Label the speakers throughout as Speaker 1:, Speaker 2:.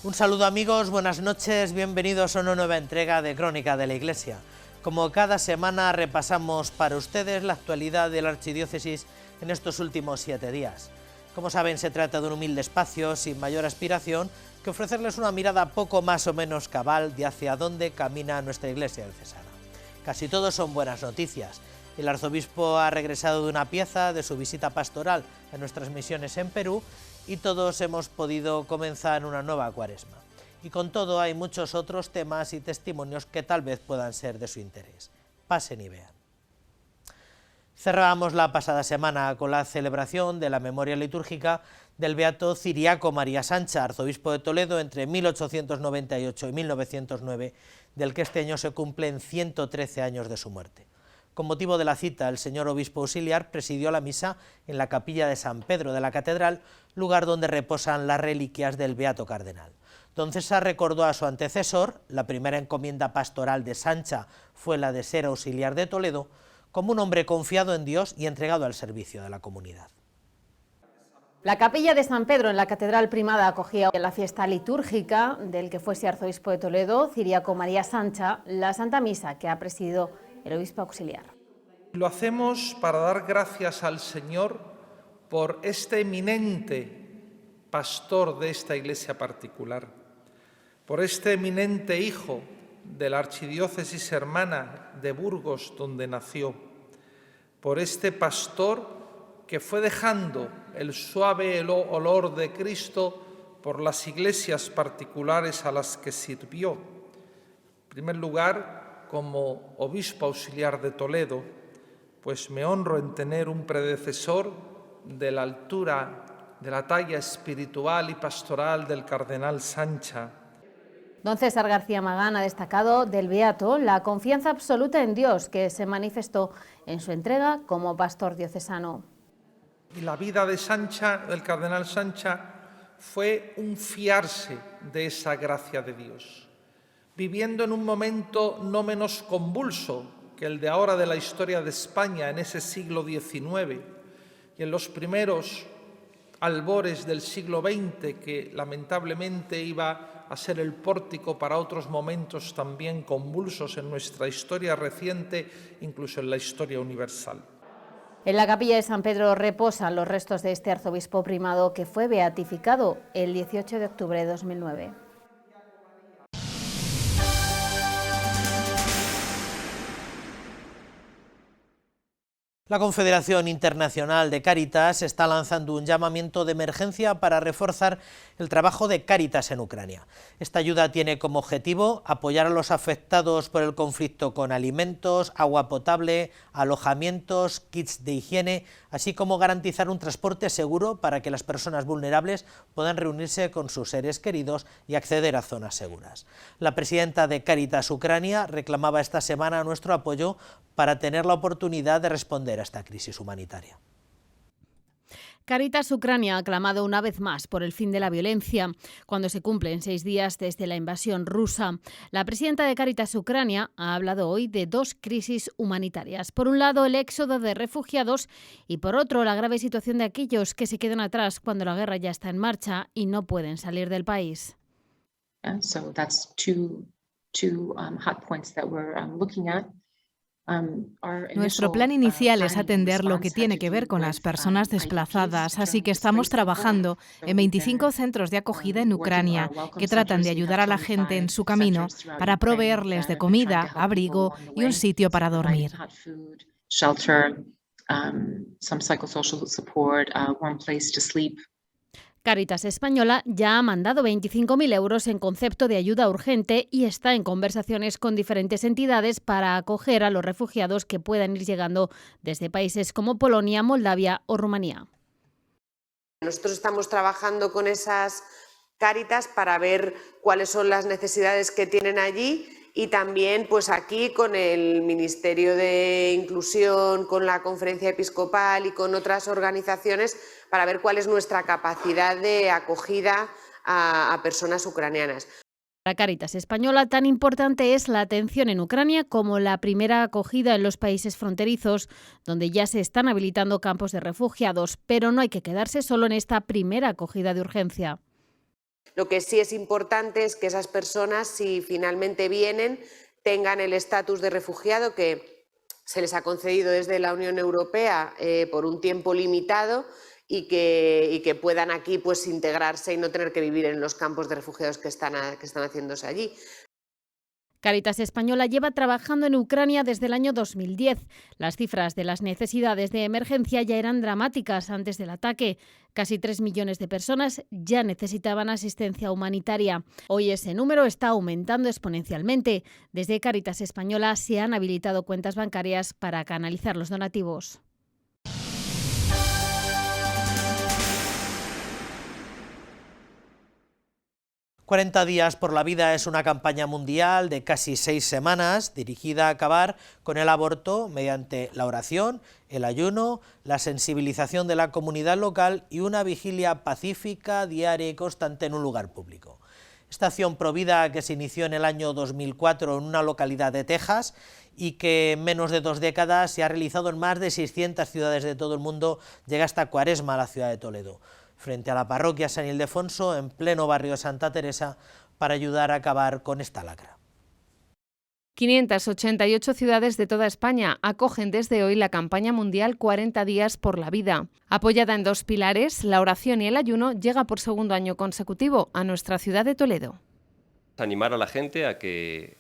Speaker 1: Un saludo amigos, buenas noches, bienvenidos a una nueva entrega de Crónica de la Iglesia. Como cada semana repasamos para ustedes la actualidad de la Archidiócesis en estos últimos 7 días. Como saben, se trata de un humilde espacio sin mayor aspiración que ofrecerles una mirada poco más o menos cabal de hacia dónde camina nuestra Iglesia diocesana. Casi todos son buenas noticias. El arzobispo ha regresado de una pieza de su visita pastoral en nuestras misiones en Perú y todos hemos podido comenzar una nueva cuaresma. Y con todo hay muchos otros temas y testimonios que tal vez puedan ser de su interés. Pasen y vean. Cerrábamos la pasada semana con la celebración de la memoria litúrgica del beato Ciriaco María Sancha, arzobispo de Toledo entre 1898 y 1909, del que este año se cumplen 113 años de su muerte. Con motivo de la cita, el señor obispo auxiliar presidió la misa en la capilla de San Pedro de la Catedral, lugar donde reposan las reliquias del beato cardenal. Don César recordó a su antecesor, la primera encomienda pastoral de Sancha fue la de ser auxiliar de Toledo, como un hombre confiado en Dios y entregado al servicio de la comunidad.
Speaker 2: La capilla de San Pedro en la Catedral Primada acogía la fiesta litúrgica del que fuese arzobispo de Toledo, Ciriaco María Sancha, la Santa Misa que ha presidido el obispo auxiliar.
Speaker 3: Lo hacemos para dar gracias al Señor por este eminente pastor de esta iglesia particular, por este eminente hijo de la archidiócesis hermana de Burgos, donde nació, por este pastor que fue dejando el suave olor de Cristo por las iglesias particulares a las que sirvió. En primer lugar, como obispo auxiliar de Toledo, pues me honro en tener un predecesor de la altura, de la talla espiritual y pastoral del cardenal Sancha.
Speaker 2: Don César García Magán ha destacado del beato la confianza absoluta en Dios que se manifestó en su entrega como pastor diocesano.
Speaker 3: Y la vida de Sancha, del cardenal Sancha, fue un fiarse de esa gracia de Dios, viviendo en un momento no menos convulso que el de ahora de la historia de España en ese siglo XIX y en los primeros albores del siglo XX, que lamentablemente iba a ser el pórtico para otros momentos también convulsos en nuestra historia reciente, incluso en la historia universal.
Speaker 2: En la capilla de San Pedro reposan los restos de este arzobispo primado que fue beatificado el 18 de octubre de 2009.
Speaker 1: La Confederación Internacional de Cáritas está lanzando un llamamiento de emergencia para reforzar el trabajo de Cáritas en Ucrania. Esta ayuda tiene como objetivo apoyar a los afectados por el conflicto con alimentos, agua potable, alojamientos, kits de higiene, así como garantizar un transporte seguro para que las personas vulnerables puedan reunirse con sus seres queridos y acceder a zonas seguras. La presidenta de Cáritas Ucrania reclamaba esta semana nuestro apoyo para tener la oportunidad de responder a esta crisis humanitaria.
Speaker 2: Cáritas Ucrania ha clamado una vez más por el fin de la violencia, cuando se cumplen 6 días desde la invasión rusa. La presidenta de Cáritas Ucrania ha hablado hoy de 2 crisis humanitarias. Por un lado, el éxodo de refugiados y por otro, la grave situación de aquellos que se quedan atrás cuando la guerra ya está en marcha y no pueden salir del país.
Speaker 4: So that's two hot points that we're looking at.
Speaker 5: Nuestro plan inicial es atender lo que tiene que ver con las personas desplazadas, así que estamos trabajando en 25 centros de acogida en Ucrania que tratan de ayudar a la gente en su camino para proveerles de comida, abrigo y un sitio para dormir.
Speaker 2: Cáritas Española ya ha mandado 25.000 euros en concepto de ayuda urgente y está en conversaciones con diferentes entidades para acoger a los refugiados que puedan ir llegando desde países como Polonia, Moldavia o Rumanía.
Speaker 6: Nosotros estamos trabajando con esas Cáritas para ver cuáles son las necesidades que tienen allí y también pues aquí con el Ministerio de Inclusión, con la Conferencia Episcopal y con otras organizaciones para ver cuál es nuestra capacidad de acogida a personas ucranianas.
Speaker 2: Para Cáritas Española, tan importante es la atención en Ucrania como la primera acogida en los países fronterizos, donde ya se están habilitando campos de refugiados, pero no hay que quedarse solo en esta primera acogida de urgencia.
Speaker 6: Lo que sí es importante es que esas personas, si finalmente vienen, tengan el estatus de refugiado que se les ha concedido desde la Unión Europea por un tiempo limitado y que puedan aquí pues integrarse y no tener que vivir en los campos de refugiados que están haciéndose allí.
Speaker 2: Cáritas Española lleva trabajando en Ucrania desde el año 2010. Las cifras de las necesidades de emergencia ya eran dramáticas antes del ataque. Casi 3 millones de personas ya necesitaban asistencia humanitaria. Hoy ese número está aumentando exponencialmente. Desde Cáritas Española se han habilitado cuentas bancarias para canalizar los donativos.
Speaker 1: «40 días por la vida» es una campaña mundial de casi 6 semanas dirigida a acabar con el aborto mediante la oración, el ayuno, la sensibilización de la comunidad local y una vigilia pacífica, diaria y constante en un lugar público. Esta acción Provida, que se inició en el año 2004 en una localidad de Texas y que en menos de 2 décadas se ha realizado en más de 600 ciudades de todo el mundo, llega hasta Cuaresma a la ciudad de Toledo, frente a la parroquia San Ildefonso, en pleno barrio de Santa Teresa, para ayudar a acabar con esta lacra.
Speaker 5: 588 ciudades de toda España acogen desde hoy la campaña mundial 40 días por la vida. Apoyada en 2 pilares, la oración y el ayuno, llega por segundo año consecutivo a nuestra ciudad de Toledo.
Speaker 7: Animar a la gente a que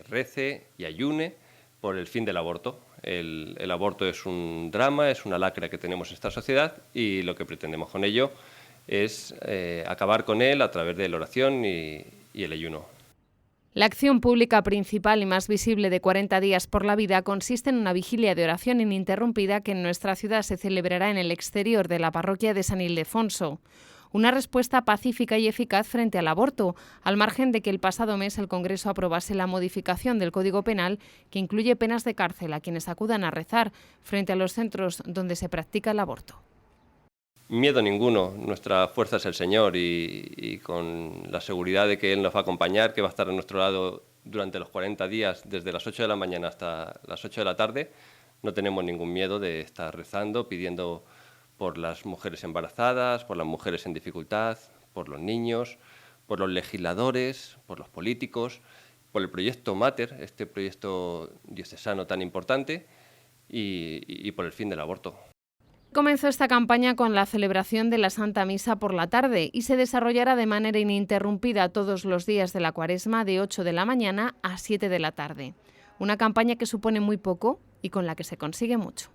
Speaker 7: rece y ayune por el fin del aborto. El aborto es un drama, es una lacra que tenemos en esta sociedad y lo que pretendemos con ello es acabar con él a través de la oración y el ayuno.
Speaker 5: La acción pública principal y más visible de 40 días por la vida consiste en una vigilia de oración ininterrumpida que en nuestra ciudad se celebrará en el exterior de la parroquia de San Ildefonso. Una respuesta pacífica y eficaz frente al aborto, al margen de que el pasado mes el Congreso aprobase la modificación del Código Penal que incluye penas de cárcel a quienes acudan a rezar frente a los centros donde se practica el aborto.
Speaker 7: Miedo ninguno, nuestra fuerza es el Señor y con la seguridad de que Él nos va a acompañar, que va a estar a nuestro lado durante los 40 días, desde las 8 de la mañana hasta las 8 de la tarde, no tenemos ningún miedo de estar rezando, pidiendo por las mujeres embarazadas, por las mujeres en dificultad, por los niños, por los legisladores, por los políticos, por el proyecto Mater, este proyecto diocesano tan importante, y por el fin del aborto.
Speaker 5: Comenzó esta campaña con la celebración de la Santa Misa por la tarde y se desarrollará de manera ininterrumpida todos los días de la Cuaresma de 8 de la mañana a 7 de la tarde. Una campaña que supone muy poco y con la que se consigue mucho.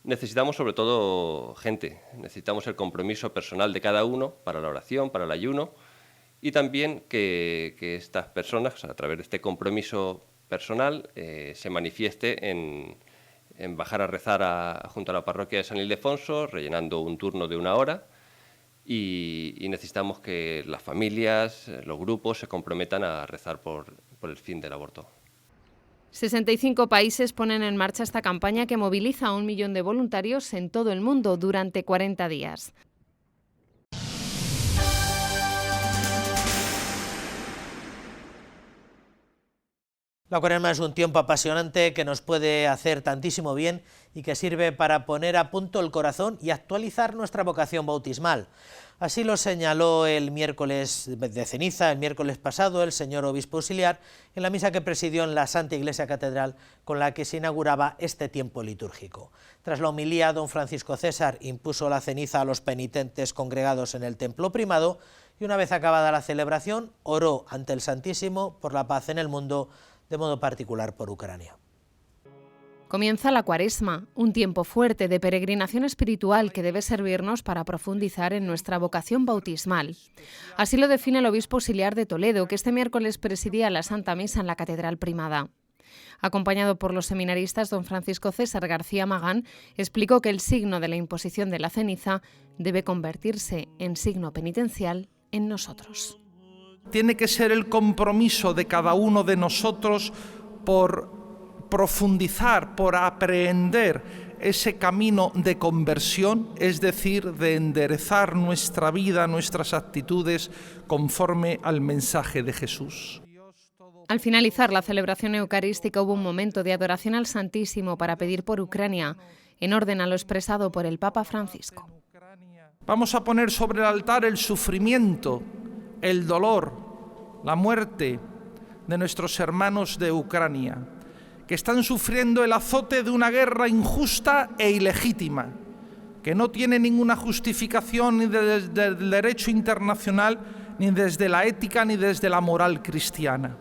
Speaker 7: Necesitamos sobre todo gente, necesitamos el compromiso personal de cada uno para la oración, para el ayuno y también que estas personas, a través de este compromiso personal, se manifieste en bajar a rezar junto a la parroquia de San Ildefonso, rellenando un turno de 1 hora y necesitamos que las familias, los grupos se comprometan a rezar por el fin del aborto.
Speaker 5: 65 países ponen en marcha esta campaña que moviliza a 1 millón de voluntarios en todo el mundo durante 40 días.
Speaker 1: La Cuaresma es un tiempo apasionante que nos puede hacer tantísimo bien y que sirve para poner a punto el corazón y actualizar nuestra vocación bautismal. Así lo señaló el miércoles de ceniza, el miércoles pasado, el señor obispo auxiliar en la misa que presidió en la Santa Iglesia Catedral con la que se inauguraba este tiempo litúrgico. Tras la homilía, don Francisco César impuso la ceniza a los penitentes congregados en el templo primado y una vez acabada la celebración oró ante el Santísimo por la paz en el mundo, de modo particular por Ucrania.
Speaker 5: Comienza la Cuaresma, un tiempo fuerte de peregrinación espiritual que debe servirnos para profundizar en nuestra vocación bautismal. Así lo define el obispo auxiliar de Toledo, que este miércoles presidía la Santa Misa en la Catedral Primada. Acompañado por los seminaristas, don Francisco César García Magán explicó que el signo de la imposición de la ceniza debe convertirse en signo penitencial en nosotros.
Speaker 3: Tiene que ser el compromiso de cada uno de nosotros por profundizar, por aprehender ese camino de conversión, es decir, de enderezar nuestra vida, nuestras actitudes conforme al mensaje de Jesús.
Speaker 5: Al finalizar la celebración eucarística hubo un momento de adoración al Santísimo para pedir por Ucrania, en orden a lo expresado por el Papa Francisco.
Speaker 3: Vamos a poner sobre el altar el sufrimiento, el dolor, la muerte de nuestros hermanos de Ucrania, que están sufriendo el azote de una guerra injusta e ilegítima, que no tiene ninguna justificación ni desde el derecho internacional, ni desde la ética, ni desde la moral cristiana.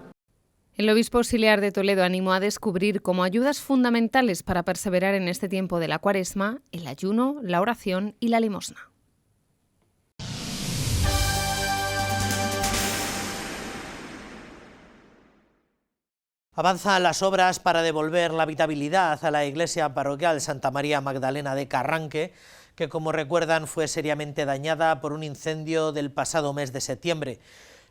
Speaker 8: El obispo auxiliar de Toledo animó a descubrir como ayudas fundamentales para perseverar en este tiempo de la Cuaresma el ayuno, la oración y la limosna.
Speaker 1: Avanzan las obras para devolver la habitabilidad a la iglesia parroquial Santa María Magdalena de Carranque, que como recuerdan fue seriamente dañada por un incendio del pasado mes de septiembre.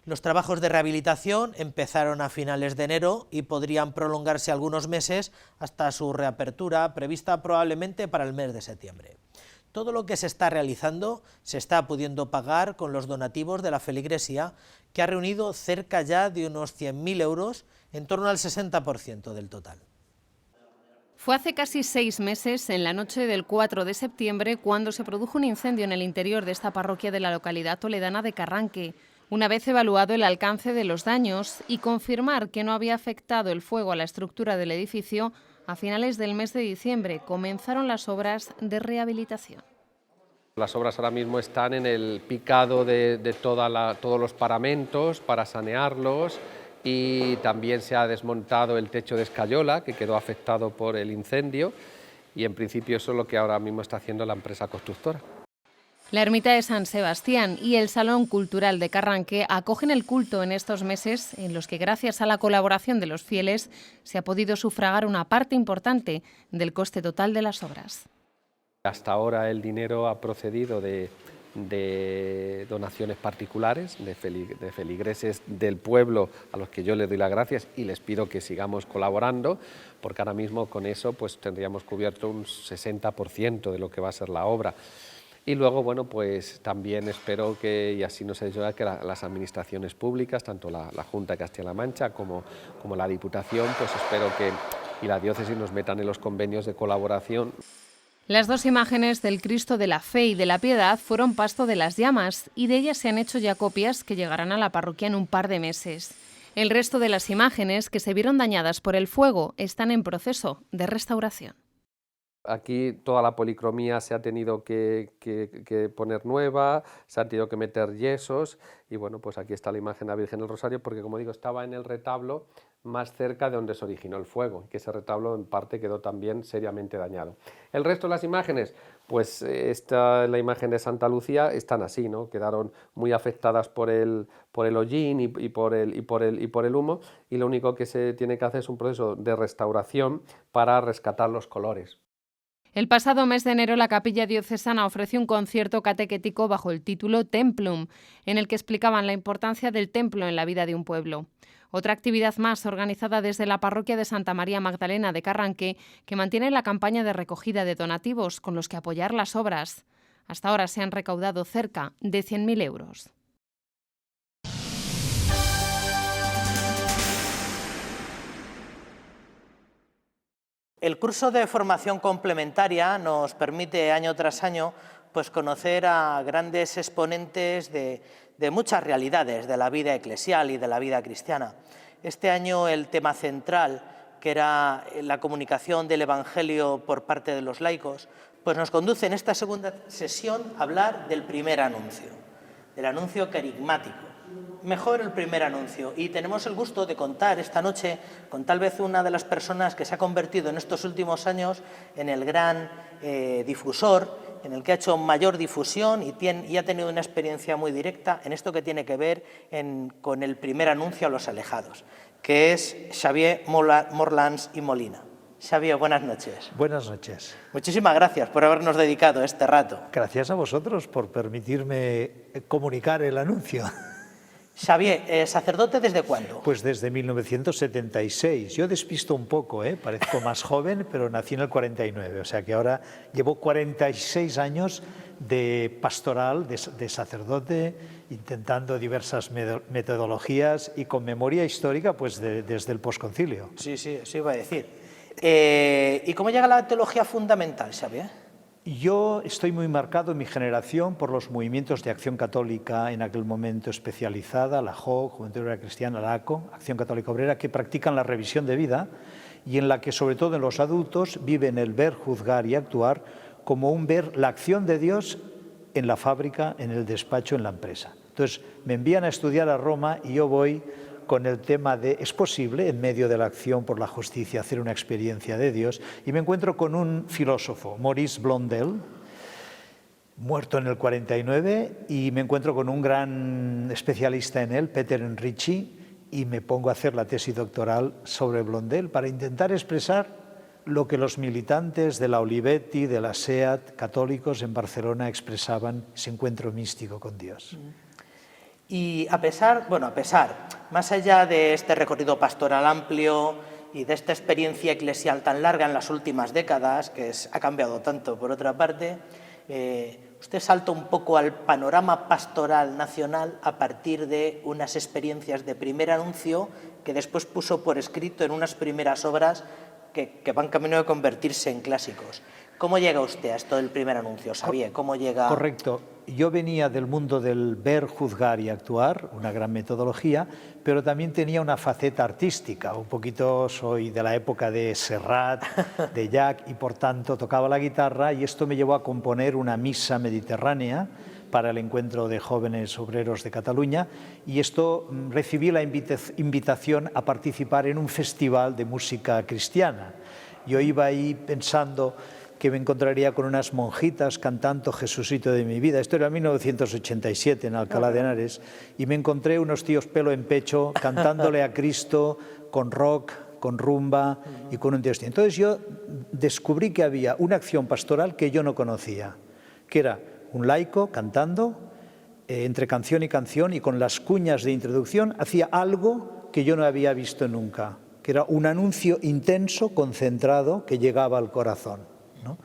Speaker 1: Los trabajos de rehabilitación empezaron a finales de enero y podrían prolongarse algunos meses hasta su reapertura, prevista probablemente para el mes de septiembre. Todo lo que se está realizando se está pudiendo pagar con los donativos de la feligresía, que ha reunido cerca ya de unos 100.000 euros, en torno al 60% del total.
Speaker 8: Fue hace casi 6 meses, en la noche del 4 de septiembre, cuando se produjo un incendio en el interior de esta parroquia de la localidad toledana de Carranque. Una vez evaluado el alcance de los daños y confirmar que no había afectado el fuego a la estructura del edificio, a finales del mes de diciembre comenzaron las obras de rehabilitación.
Speaker 9: Las obras ahora mismo están en el picado de todos los paramentos para sanearlos, y también se ha desmontado el techo de escayola que quedó afectado por el incendio, y en principio eso es lo que ahora mismo está haciendo la empresa constructora.
Speaker 8: La ermita de San Sebastián y el Salón Cultural de Carranque acogen el culto en estos meses en los que, gracias a la colaboración de los fieles, se ha podido sufragar una parte importante del coste total de las obras.
Speaker 9: Hasta ahora el dinero ha procedido de donaciones particulares, de feligreses del pueblo, a los que yo les doy las gracias y les pido que sigamos colaborando, porque ahora mismo con eso pues tendríamos cubierto un 60% de lo que va a ser la obra. Y luego, bueno, pues también espero que, y así nos ha dicho, que las administraciones públicas, tanto la Junta de Castilla-La Mancha como la Diputación, pues espero que y la diócesis nos metan en los convenios de colaboración.
Speaker 8: Las 2 imágenes del Cristo de la Fe y de la Piedad fueron pasto de las llamas y de ellas se han hecho ya copias que llegarán a la parroquia en un par de meses. El resto de las imágenes que se vieron dañadas por el fuego están en proceso de restauración.
Speaker 9: Aquí toda la policromía se ha tenido que poner nueva, se han tenido que meter yesos y bueno, pues aquí está la imagen de la Virgen del Rosario, porque como digo, estaba en el retablo más cerca de donde se originó el fuego, que ese retablo en parte quedó también seriamente dañado. El resto de las imágenes, pues la imagen de Santa Lucía, están así, ¿no? Quedaron muy afectadas por el hollín y por el humo, y lo único que se tiene que hacer es un proceso de restauración para rescatar los colores.
Speaker 8: El pasado mes de enero la Capilla Diocesana ofreció un concierto catequético bajo el título Templum, en el que explicaban la importancia del templo en la vida de un pueblo. Otra actividad más organizada desde la parroquia de Santa María Magdalena de Carranque, que mantiene la campaña de recogida de donativos con los que apoyar las obras. Hasta ahora se han recaudado cerca de 100.000 euros.
Speaker 1: El curso de formación complementaria nos permite año tras año pues, conocer a grandes exponentes de muchas realidades de la vida eclesial y de la vida cristiana. Este año el tema central, que era la comunicación del Evangelio por parte de los laicos, pues nos conduce en esta segunda sesión a hablar del primer anuncio, del anuncio querigmático. Mejor el primer anuncio, y tenemos el gusto de contar esta noche con tal vez una de las personas que se ha convertido en estos últimos años en el gran difusor, en el que ha hecho mayor difusión y ha tenido una experiencia muy directa en esto que tiene que ver con el primer anuncio a los alejados, que es Xavier Morlans y Molina. Xavier, buenas noches.
Speaker 10: Buenas noches.
Speaker 1: Muchísimas gracias por habernos dedicado este rato.
Speaker 10: Gracias a vosotros por permitirme comunicar el anuncio.
Speaker 1: Xavier, ¿sacerdote desde cuándo?
Speaker 10: Pues desde 1976. Yo despisto un poco, parezco más joven, pero nací en el 49, o sea que ahora llevo 46 años de pastoral, de sacerdote, intentando diversas metodologías y con memoria histórica pues desde el posconcilio.
Speaker 1: Sí, eso iba a decir. ¿Y cómo llega la teología fundamental, Xavier?
Speaker 10: Yo estoy muy marcado en mi generación por los movimientos de acción católica en aquel momento especializada, la JOC, Juventud Obrera Cristiana, la ACO, Acción Católica Obrera, que practican la revisión de vida y en la que, sobre todo en los adultos, viven el ver, juzgar y actuar como un ver la acción de Dios en la fábrica, en el despacho, en la empresa. Entonces, me envían a estudiar a Roma y yo voy con el tema de, ¿es posible en medio de la acción por la justicia hacer una experiencia de Dios? Y me encuentro con un filósofo, Maurice Blondel, muerto en el 49, y me encuentro con un gran especialista en él, Peter Enrichi, y me pongo a hacer la tesis doctoral sobre Blondel para intentar expresar lo que los militantes de la Olivetti, de la SEAT, católicos en Barcelona expresaban, ese encuentro místico con Dios.
Speaker 1: Y a pesar, más allá de este recorrido pastoral amplio y de esta experiencia eclesial tan larga en las últimas décadas, que ha cambiado tanto por otra parte, usted salta un poco al panorama pastoral nacional a partir de unas experiencias de primer anuncio que después puso por escrito en unas primeras obras que van camino de convertirse en clásicos. ¿Cómo llega usted a esto del primer anuncio, Xavier? ¿Cómo llega?
Speaker 10: Correcto. Yo venía del mundo del ver, juzgar y actuar, una gran metodología, pero también tenía una faceta artística. Un poquito soy de la época de Serrat, de Llach, y por tanto tocaba la guitarra, y esto me llevó a componer una misa mediterránea para el encuentro de jóvenes obreros de Cataluña, y esto recibí la invitación a participar en un festival de música cristiana. Yo iba ahí pensando que me encontraría con unas monjitas cantando Jesucito de mi vida. Esto era en 1987 en Alcalá de Henares, y me encontré unos tíos pelo en pecho cantándole a Cristo con rock, con rumba y con un Dios. Entonces yo descubrí que había una acción pastoral que yo no conocía, que era un laico cantando entre canción y con las cuñas de introducción hacía algo que yo no había visto nunca, que era un anuncio intenso, concentrado, que llegaba al corazón, ¿no?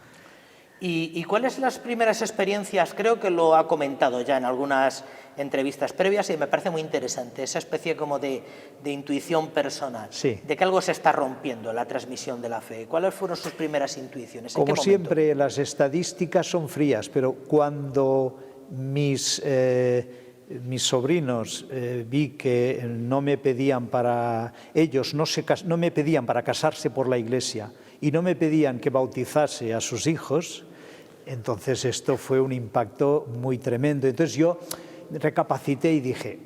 Speaker 1: ¿Y cuáles las primeras experiencias? Creo que lo ha comentado ya en algunas entrevistas previas y me parece muy interesante, esa especie como de intuición personal,
Speaker 10: sí,
Speaker 1: de que algo se está rompiendo en la transmisión de la fe. ¿Cuáles fueron sus primeras intuiciones?
Speaker 10: Como siempre, las estadísticas son frías, pero cuando mis sobrinos vi que no me pedían para ellos, no me pedían para casarse por la Iglesia y no me pedían que bautizase a sus hijos, entonces esto fue un impacto muy tremendo. Entonces yo recapacité y dije,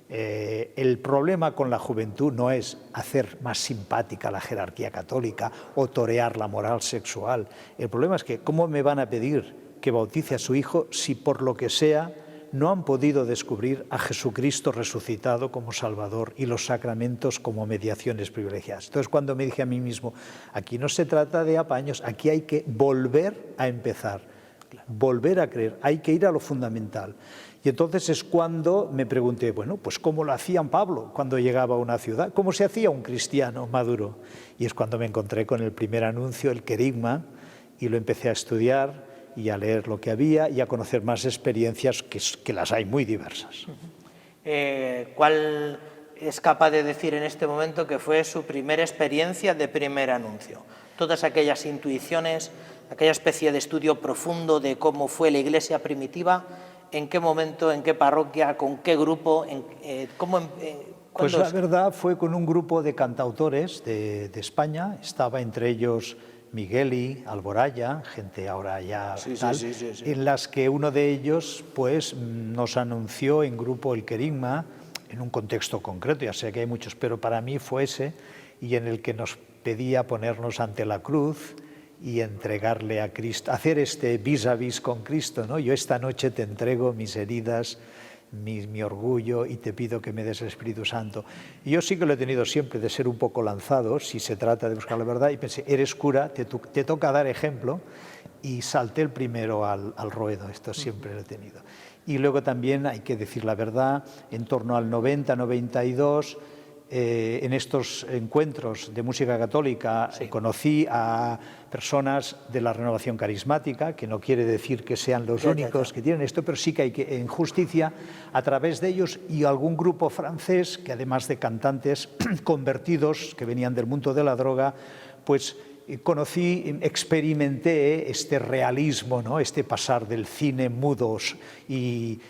Speaker 10: el problema con la juventud no es hacer más simpática la jerarquía católica o torear la moral sexual. El problema es que ¿cómo me van a pedir que bautice a su hijo si por lo que sea no han podido descubrir a Jesucristo resucitado como Salvador y los sacramentos como mediaciones privilegiadas? Entonces, cuando me dije a mí mismo, aquí no se trata de apaños, aquí hay que volver a empezar, volver a creer, hay que ir a lo fundamental. Y entonces es cuando me pregunté, bueno, pues ¿cómo lo hacían Pablo cuando llegaba a una ciudad? ¿Cómo se hacía un cristiano maduro? Y es cuando me encontré con el primer anuncio, el querigma, y lo empecé a estudiar y a leer lo que había y a conocer más experiencias que las hay muy diversas.
Speaker 1: ¿Cuál es capaz de decir en este momento que fue su primera experiencia de primer anuncio? Todas aquellas intuiciones, aquella especie de estudio profundo de cómo fue la Iglesia primitiva, ¿en qué momento, en qué parroquia, con qué grupo,
Speaker 10: Pues la verdad fue con un grupo de cantautores de España, estaba entre ellos Migueli, Alboraya, gente ahora ya tal, en las que uno de ellos pues nos anunció en grupo el querigma en un contexto concreto, ya sé que hay muchos, pero para mí fue ese, y en el que nos pedía ponernos ante la cruz y entregarle a Cristo, hacer este vis a vis con Cristo, ¿no? Yo esta noche te entrego mis heridas, mi orgullo, y te pido que me des el Espíritu Santo. Y yo sí que lo he tenido siempre de ser un poco lanzado, si se trata de buscar la verdad, y pensé, eres cura, te toca dar ejemplo, y salté el primero al ruedo, esto siempre lo he tenido. Y luego también, hay que decir la verdad, en torno al 90, 92, en estos encuentros de música católica conocí a personas de la renovación carismática, que no quiere decir que sean los únicos que tienen esto, pero sí que hay que, en justicia, a través de ellos, y algún grupo francés que además de cantantes convertidos que venían del mundo de la droga, pues experimenté este realismo, ¿no? Este pasar del cine mudos y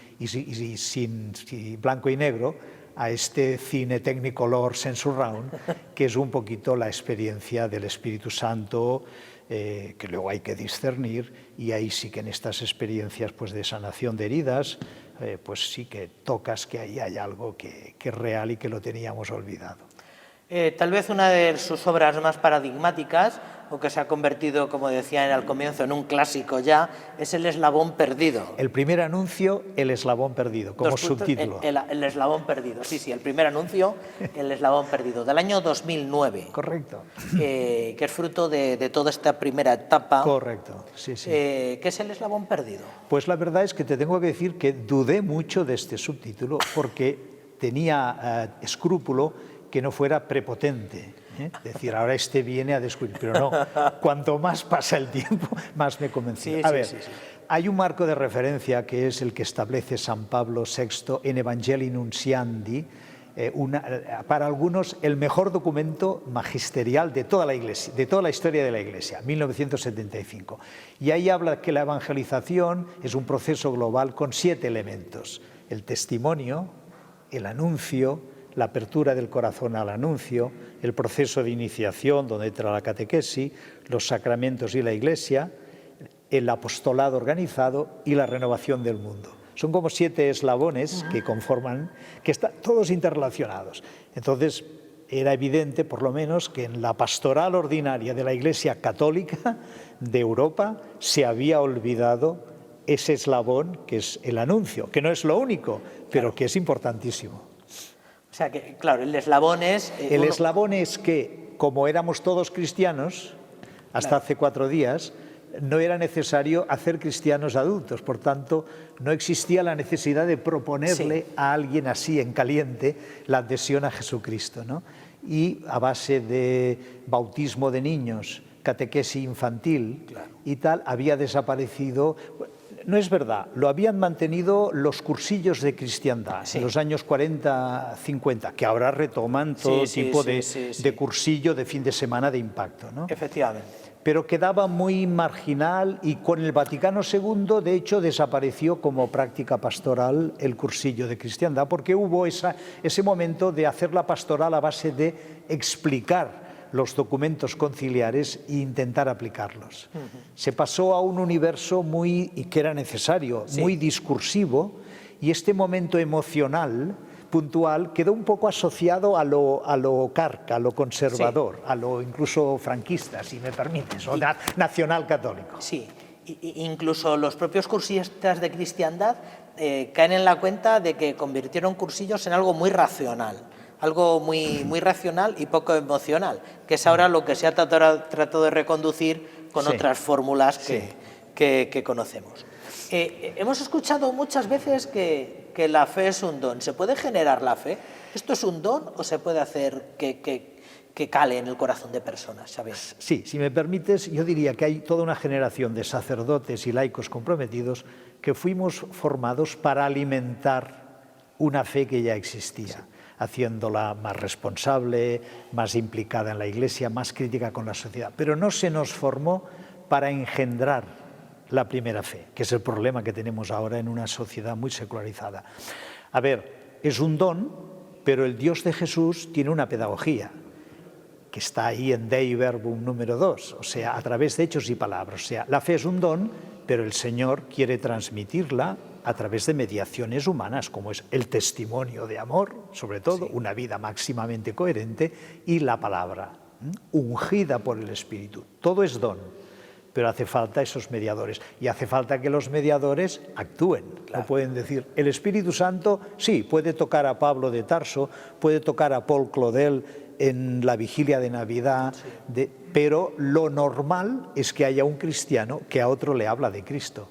Speaker 10: sin blanco y negro a este cine Technicolor Sense Surround, que es un poquito la experiencia del Espíritu Santo, que luego hay que discernir, y ahí sí que en estas experiencias pues, de sanación de heridas, pues sí que tocas que ahí hay algo que es real y que lo teníamos olvidado.
Speaker 1: Tal vez una de sus obras más paradigmáticas, o que se ha convertido, como decía al comienzo, en un clásico ya, es El eslabón perdido.
Speaker 10: El primer anuncio, El eslabón perdido, como subtítulo.
Speaker 1: El eslabón perdido, sí, el primer anuncio, El eslabón perdido, del año 2009.
Speaker 10: Correcto.
Speaker 1: Que es fruto de toda esta primera etapa.
Speaker 10: Correcto, sí.
Speaker 1: ¿Qué es El eslabón perdido?
Speaker 10: Pues la verdad es que te tengo que decir que dudé mucho de este subtítulo porque tenía escrúpulo que no fuera prepotente. Es decir, ahora este viene a descubrir, pero no, cuanto más pasa el tiempo, más me convencí. Sí. Hay un marco de referencia que es el que establece San Pablo VI en Evangelii Nuntiandi, para algunos el mejor documento magisterial de toda la Iglesia, de toda la historia de la Iglesia, 1975. Y ahí habla que la evangelización es un proceso global con 7 elementos: el testimonio, el anuncio, la apertura del corazón al anuncio, el proceso de iniciación donde entra la catequesis, los sacramentos y la Iglesia, el apostolado organizado y la renovación del mundo. Son como 7 eslabones que conforman, que están todos interrelacionados. Entonces, era evidente, por lo menos, que en la pastoral ordinaria de la Iglesia Católica de Europa se había olvidado ese eslabón que es el anuncio, que no es lo único, pero que es importantísimo.
Speaker 1: O sea que, claro, el eslabón es...
Speaker 10: El eslabón es que, como éramos todos cristianos, hasta hace 4 días, no era necesario hacer cristianos adultos. Por tanto, no existía la necesidad de proponerle a alguien así, en caliente, la adhesión a Jesucristo, ¿no? Y a base de bautismo de niños, catequesis infantil y tal, había desaparecido... No es verdad, lo habían mantenido los cursillos de cristiandad en los años 40-50, que ahora retoman todo tipo de cursillo de fin de semana de impacto, ¿no?
Speaker 1: Efectivamente.
Speaker 10: Pero quedaba muy marginal y con el Vaticano II, de hecho, desapareció como práctica pastoral el cursillo de cristiandad, porque hubo ese momento de hacer la pastoral a base de explicar los documentos conciliares e intentar aplicarlos. Se pasó a un universo que era necesario, muy discursivo, y este momento emocional, puntual, quedó un poco asociado a lo carca, a lo conservador, a lo incluso franquista, si me permites, o nacional católico.
Speaker 1: Sí, incluso los propios cursistas de cristiandad caen en la cuenta de que convirtieron cursillos en algo muy racional. Algo muy racional y poco emocional, que es ahora lo que se ha tratado de reconducir con otras fórmulas que conocemos. Hemos escuchado muchas veces que la fe es un don. ¿Se puede generar la fe? ¿Esto es un don o se puede hacer que cale en el corazón de personas, ¿sabes?
Speaker 10: Sí, si me permites, yo diría que hay toda una generación de sacerdotes y laicos comprometidos que fuimos formados para alimentar una fe que ya existía. Haciéndola más responsable, más implicada en la Iglesia, más crítica con la sociedad. Pero no se nos formó para engendrar la primera fe, que es el problema que tenemos ahora en una sociedad muy secularizada. A ver, es un don, pero el Dios de Jesús tiene una pedagogía, que está ahí en Dei Verbum número 2, o sea, a través de hechos y palabras. O sea, la fe es un don, pero el Señor quiere transmitirla a través de mediaciones humanas, como es el testimonio de amor, sobre todo, una vida máximamente coherente, y la palabra, ungida por el Espíritu. Todo es don, pero hace falta esos mediadores, y hace falta que los mediadores actúen. No pueden decir, el Espíritu Santo, sí, puede tocar a Pablo de Tarso, puede tocar a Paul Claudel en la vigilia de Navidad, pero lo normal es que haya un cristiano que a otro le habla de Cristo.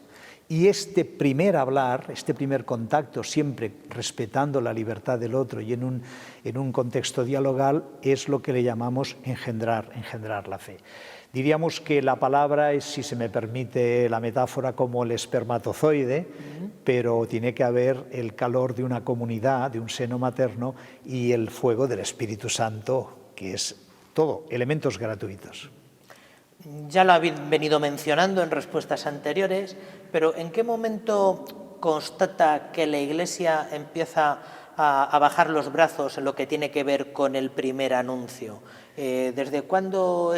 Speaker 10: Y este primer hablar, este primer contacto, siempre respetando la libertad del otro y en un contexto dialogal, es lo que le llamamos engendrar la fe. Diríamos que la palabra es, si se me permite la metáfora, como el espermatozoide, pero tiene que haber el calor de una comunidad, de un seno materno, y el fuego del Espíritu Santo, que es todo, elementos gratuitos.
Speaker 1: Ya lo habéis venido mencionando en respuestas anteriores, pero ¿en qué momento constata que la Iglesia empieza a bajar los brazos en lo que tiene que ver con el primer anuncio? ¿Desde cuándo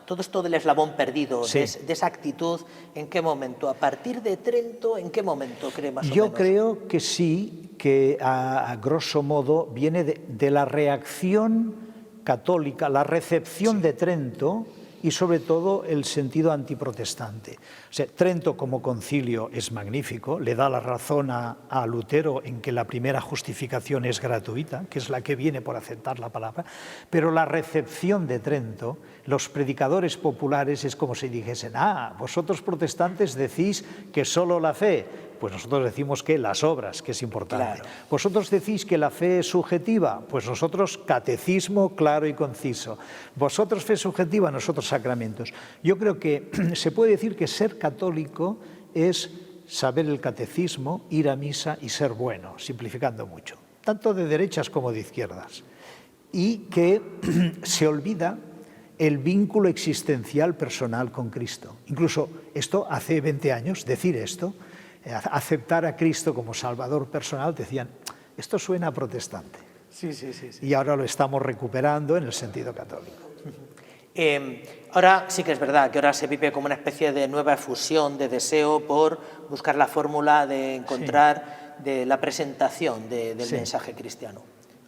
Speaker 1: todo esto del eslabón perdido,
Speaker 10: Sí.
Speaker 1: de esa actitud, en qué momento? ¿A partir de Trento, en qué momento cree más o menos?
Speaker 10: Yo creo que sí, que a grosso modo viene de la reacción católica, la recepción de Trento y sobre todo el sentido antiprotestante. O sea, Trento como concilio es magnífico, le da la razón a Lutero en que la primera justificación es gratuita, que es la que viene por aceptar la palabra, pero la recepción de Trento, los predicadores populares es como si dijesen, vosotros protestantes decís que solo la fe, pues nosotros decimos que las obras, que es importante.
Speaker 1: Claro.
Speaker 10: Vosotros decís que la fe es subjetiva, pues nosotros catecismo claro y conciso. Vosotros fe subjetiva, nosotros sacramentos. Yo creo que se puede decir que ser católico es saber el catecismo, ir a misa y ser bueno, simplificando mucho, tanto de derechas como de izquierdas. Y que se olvida el vínculo existencial personal con Cristo. Incluso esto hace 20 años, decir esto, aceptar a Cristo como Salvador personal, decían, esto suena protestante.
Speaker 1: Sí.
Speaker 10: Y ahora lo estamos recuperando en el sentido católico.
Speaker 1: Ahora sí que es verdad que ahora se vive como una especie de nueva efusión de deseo por buscar la fórmula de encontrar de la presentación del mensaje cristiano.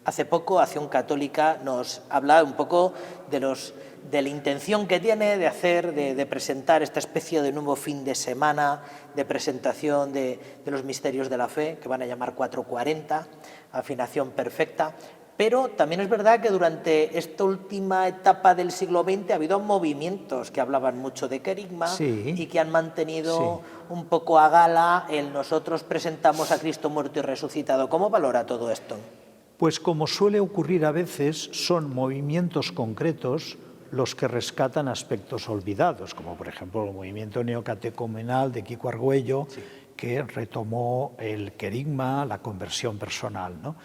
Speaker 1: Hace poco Acción Católica nos habla un poco de la intención que tiene de presentar esta especie de nuevo fin de semana de presentación de los misterios de la fe, que van a llamar 440, afinación perfecta. Pero también es verdad que durante esta última etapa del siglo XX ha habido movimientos que hablaban mucho de querigma y que han mantenido un poco a gala el nosotros presentamos a Cristo muerto y resucitado. ¿Cómo valora todo esto?
Speaker 10: Pues como suele ocurrir a veces, son movimientos concretos los que rescatan aspectos olvidados, como por ejemplo el movimiento neocatecumenal de Kiko Argüello, que retomó el querigma, la conversión personal, ¿no?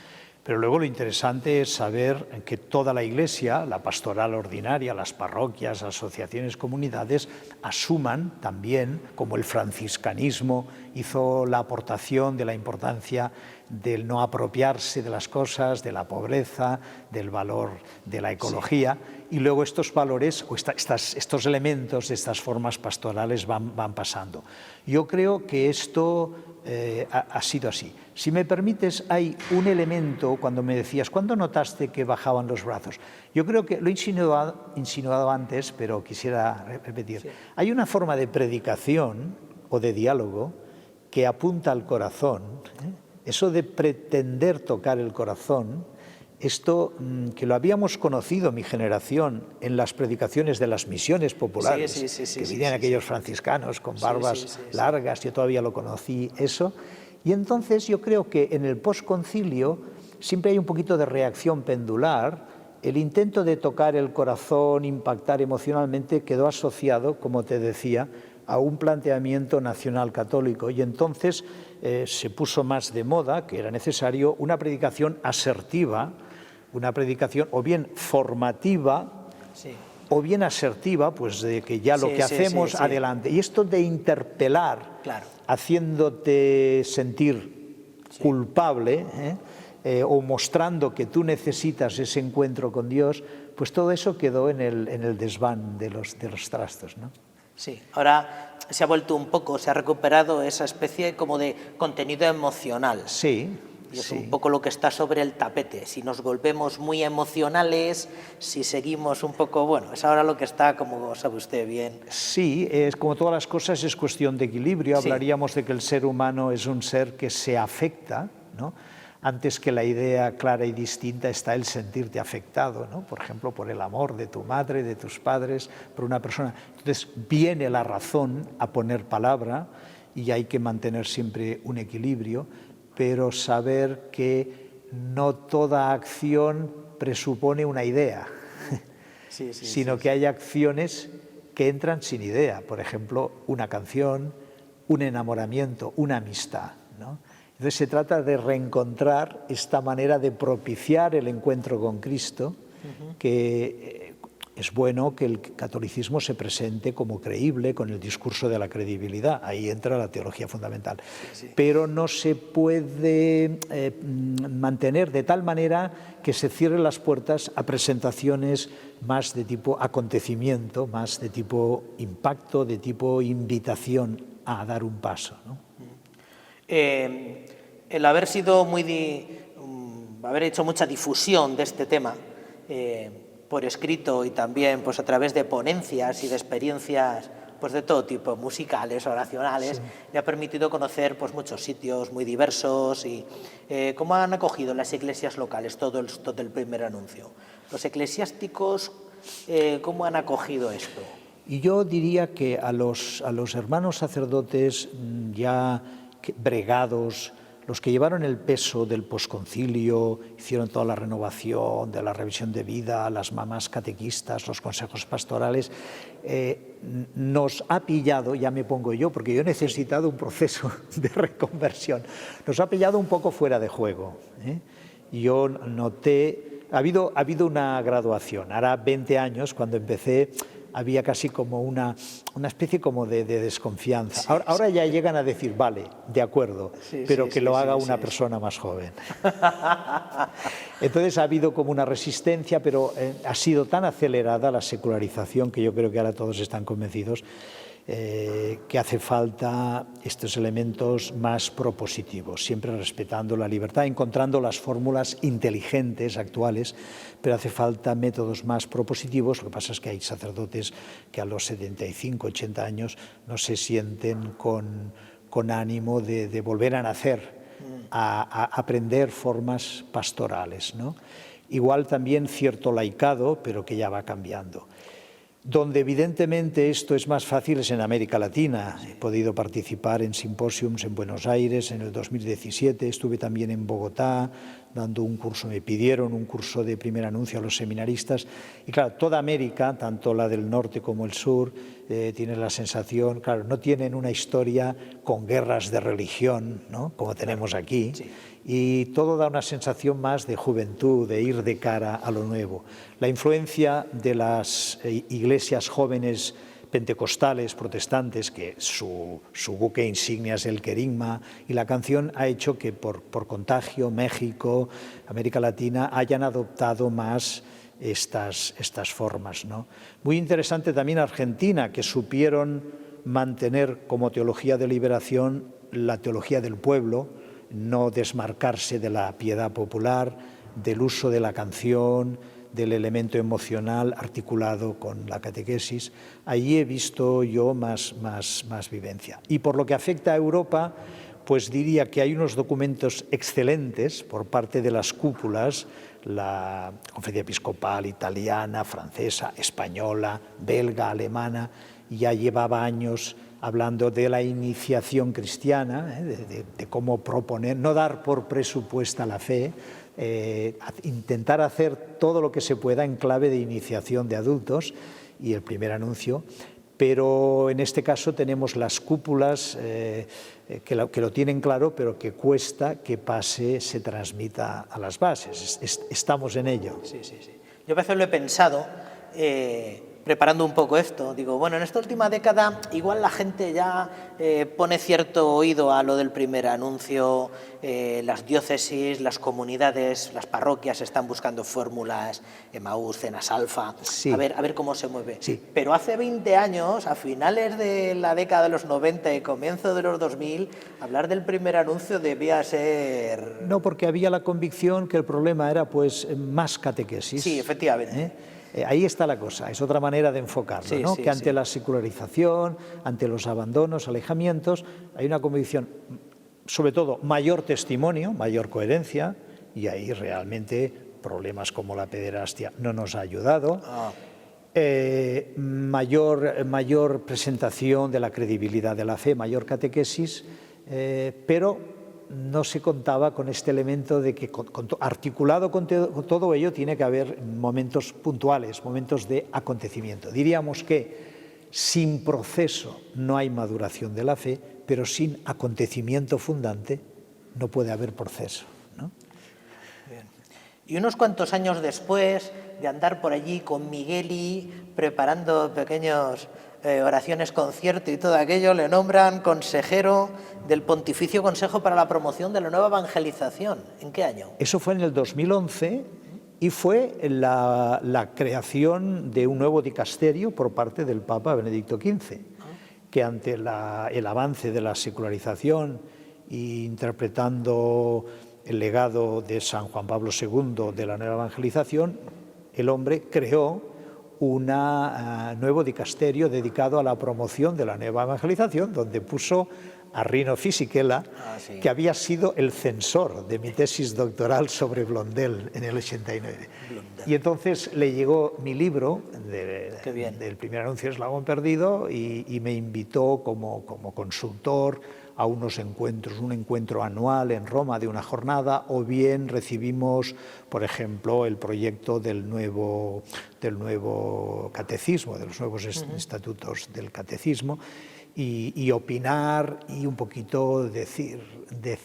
Speaker 10: Pero luego lo interesante es saber que toda la Iglesia, la pastoral ordinaria, las parroquias, asociaciones, comunidades, asuman también, como el franciscanismo hizo la aportación de la importancia del no apropiarse de las cosas, de la pobreza, del valor de la ecología, y luego estos valores o estos elementos de estas formas pastorales van pasando. Yo creo que esto ha sido así. Si me permites, hay un elemento, cuando me decías, ¿cuándo notaste que bajaban los brazos? Yo creo que lo he insinuado antes, pero quisiera repetir. Hay una forma de predicación o de diálogo que apunta al corazón, eso de pretender tocar el corazón, esto que lo habíamos conocido mi generación en las predicaciones de las misiones populares, que vivían aquellos franciscanos con barbas largas, yo todavía lo conocí eso, y entonces yo creo que en el posconcilio siempre hay un poquito de reacción pendular, el intento de tocar el corazón, impactar emocionalmente, quedó asociado, como te decía, a un planteamiento nacional católico, y entonces se puso más de moda que era necesario una predicación asertiva, una predicación o bien formativa o bien asertiva, pues de que ya lo que hacemos adelante. Y esto de interpelar, haciéndote sentir culpable o mostrando que tú necesitas ese encuentro con Dios, pues todo eso quedó en el desván de los trastos, ¿no?
Speaker 1: Sí, ahora se ha vuelto un poco, se ha recuperado esa especie como de contenido emocional.
Speaker 10: Sí.
Speaker 1: Y es un poco lo que está sobre el tapete. Si nos volvemos muy emocionales, si seguimos un poco, bueno, es ahora lo que está, como sabe usted bien.
Speaker 10: Sí, es como todas las cosas, es cuestión de equilibrio. Hablaríamos de que el ser humano es un ser que se afecta, ¿no? Antes que la idea clara y distinta está el sentirte afectado, ¿no? Por ejemplo, por el amor de tu madre, de tus padres, por una persona. Entonces viene la razón a poner palabra y hay que mantener siempre un equilibrio, pero saber que no toda acción presupone una idea, sino que hay acciones que entran sin idea. Por ejemplo, una canción, un enamoramiento, una amistad, ¿no? Entonces se trata de reencontrar esta manera de propiciar el encuentro con Cristo, que es bueno que el catolicismo se presente como creíble con el discurso de la credibilidad. Ahí entra la teología fundamental. Pero no se puede mantener de tal manera que se cierren las puertas a presentaciones más de tipo acontecimiento, más de tipo impacto, de tipo invitación a dar un paso, ¿no?
Speaker 1: El haber sido haber hecho mucha difusión de este tema por escrito y también pues a través de ponencias y de experiencias pues de todo tipo, musicales, oracionales, le ha permitido conocer pues muchos sitios muy diversos. Y ¿cómo han acogido las iglesias locales todo el primer anuncio? Los eclesiásticos, ¿cómo han acogido esto?
Speaker 10: Y yo diría que a los hermanos sacerdotes ya bregados, los que llevaron el peso del posconcilio, hicieron toda la renovación de la revisión de vida, las mamás catequistas, los consejos pastorales, nos ha pillado, ya me pongo yo, porque yo he necesitado un proceso de reconversión, nos ha pillado un poco fuera de juego. Yo noté, ha habido una graduación, ahora 20 años, cuando empecé, había casi como una especie como de desconfianza. Ahora ya llegan a decir, vale, de acuerdo, pero que lo haga una persona más joven. Entonces ha habido como una resistencia, pero ha sido tan acelerada la secularización que yo creo que ahora todos están convencidos que hace falta estos elementos más propositivos, siempre respetando la libertad, encontrando las fórmulas inteligentes actuales, pero hace falta métodos más propositivos. Lo que pasa es que hay sacerdotes que a los 75, 80 años no se sienten con ánimo de volver a nacer, a aprender formas pastorales, ¿no? Igual también cierto laicado, pero que ya va cambiando. Donde evidentemente esto es más fácil es en América Latina. He podido participar en simposiums en Buenos Aires en el 2017, estuve también en Bogotá dando un curso, me pidieron un curso de primer anuncio a los seminaristas. Y claro, toda América, tanto la del norte como el sur, tiene la sensación, claro, no tienen una historia con guerras de religión, ¿no?, como tenemos aquí. Y todo da una sensación más de juventud, de ir de cara a lo nuevo. La influencia de las iglesias jóvenes pentecostales, protestantes, que su buque insignia es el querigma, y la canción ha hecho que por contagio México, América Latina hayan adoptado más estas formas, ¿no? Muy interesante también Argentina, que supieron mantener como teología de liberación la teología del pueblo, no desmarcarse de la piedad popular, del uso de la canción, del elemento emocional articulado con la catequesis. Allí he visto yo más vivencia. Y por lo que afecta a Europa, pues diría que hay unos documentos excelentes por parte de las cúpulas, la Conferencia Episcopal italiana, francesa, española, belga, alemana, ya llevaba años hablando de la iniciación cristiana, de cómo proponer, no dar por presupuesta la fe, intentar hacer todo lo que se pueda en clave de iniciación de adultos y el primer anuncio, pero en este caso tenemos las cúpulas que lo tienen claro, pero que cuesta que pase, se transmita a las bases. Estamos en ello.
Speaker 1: Sí. Yo a veces lo he pensado, preparando un poco esto, digo, bueno, en esta última década igual la gente ya pone cierto oído a lo del primer anuncio, las diócesis, las comunidades, las parroquias están buscando fórmulas, Emaús, Cenas Alfa, a ver cómo se mueve.
Speaker 10: Sí.
Speaker 1: Pero hace 20 años, a finales de la década de los 90 y comienzo de los 2000, hablar del primer anuncio debía ser...
Speaker 10: No, porque había la convicción que el problema era pues más catequesis.
Speaker 1: Sí, efectivamente.
Speaker 10: Ahí está la cosa, es otra manera de enfocarlo, ¿no? Que ante la secularización, ante los abandonos, alejamientos, hay una convicción, sobre todo mayor testimonio, mayor coherencia, y ahí realmente problemas como la pederastia no nos ha ayudado. Mayor presentación de la credibilidad de la fe, mayor catequesis, pero no se contaba con este elemento de que articulado con todo ello tiene que haber momentos puntuales, momentos de acontecimiento. Diríamos que sin proceso no hay maduración de la fe, pero sin acontecimiento fundante no puede haber proceso, ¿no?
Speaker 1: Bien. Y unos cuantos años después de andar por allí con Migueli preparando pequeños oraciones, concierto y todo aquello, le nombran consejero del Pontificio Consejo para la Promoción de la Nueva Evangelización. ¿En qué año?
Speaker 10: Eso fue en el 2011 y fue la creación de un nuevo dicasterio por parte del Papa Benedicto XV, que ante el avance de la secularización e interpretando el legado de San Juan Pablo II de la nueva evangelización, el hombre creó un nuevo dicasterio dedicado a la promoción de la nueva evangelización, donde puso a Rino Fisichella, que había sido el censor de mi tesis doctoral sobre Blondel en el 89. Y entonces le llegó mi libro del primer anuncio Eslabón Perdido y me invitó como consultor a unos encuentros, un encuentro anual en Roma de una jornada, o bien recibimos, por ejemplo, el proyecto del nuevo catecismo, de los nuevos estatutos del catecismo, y opinar y un poquito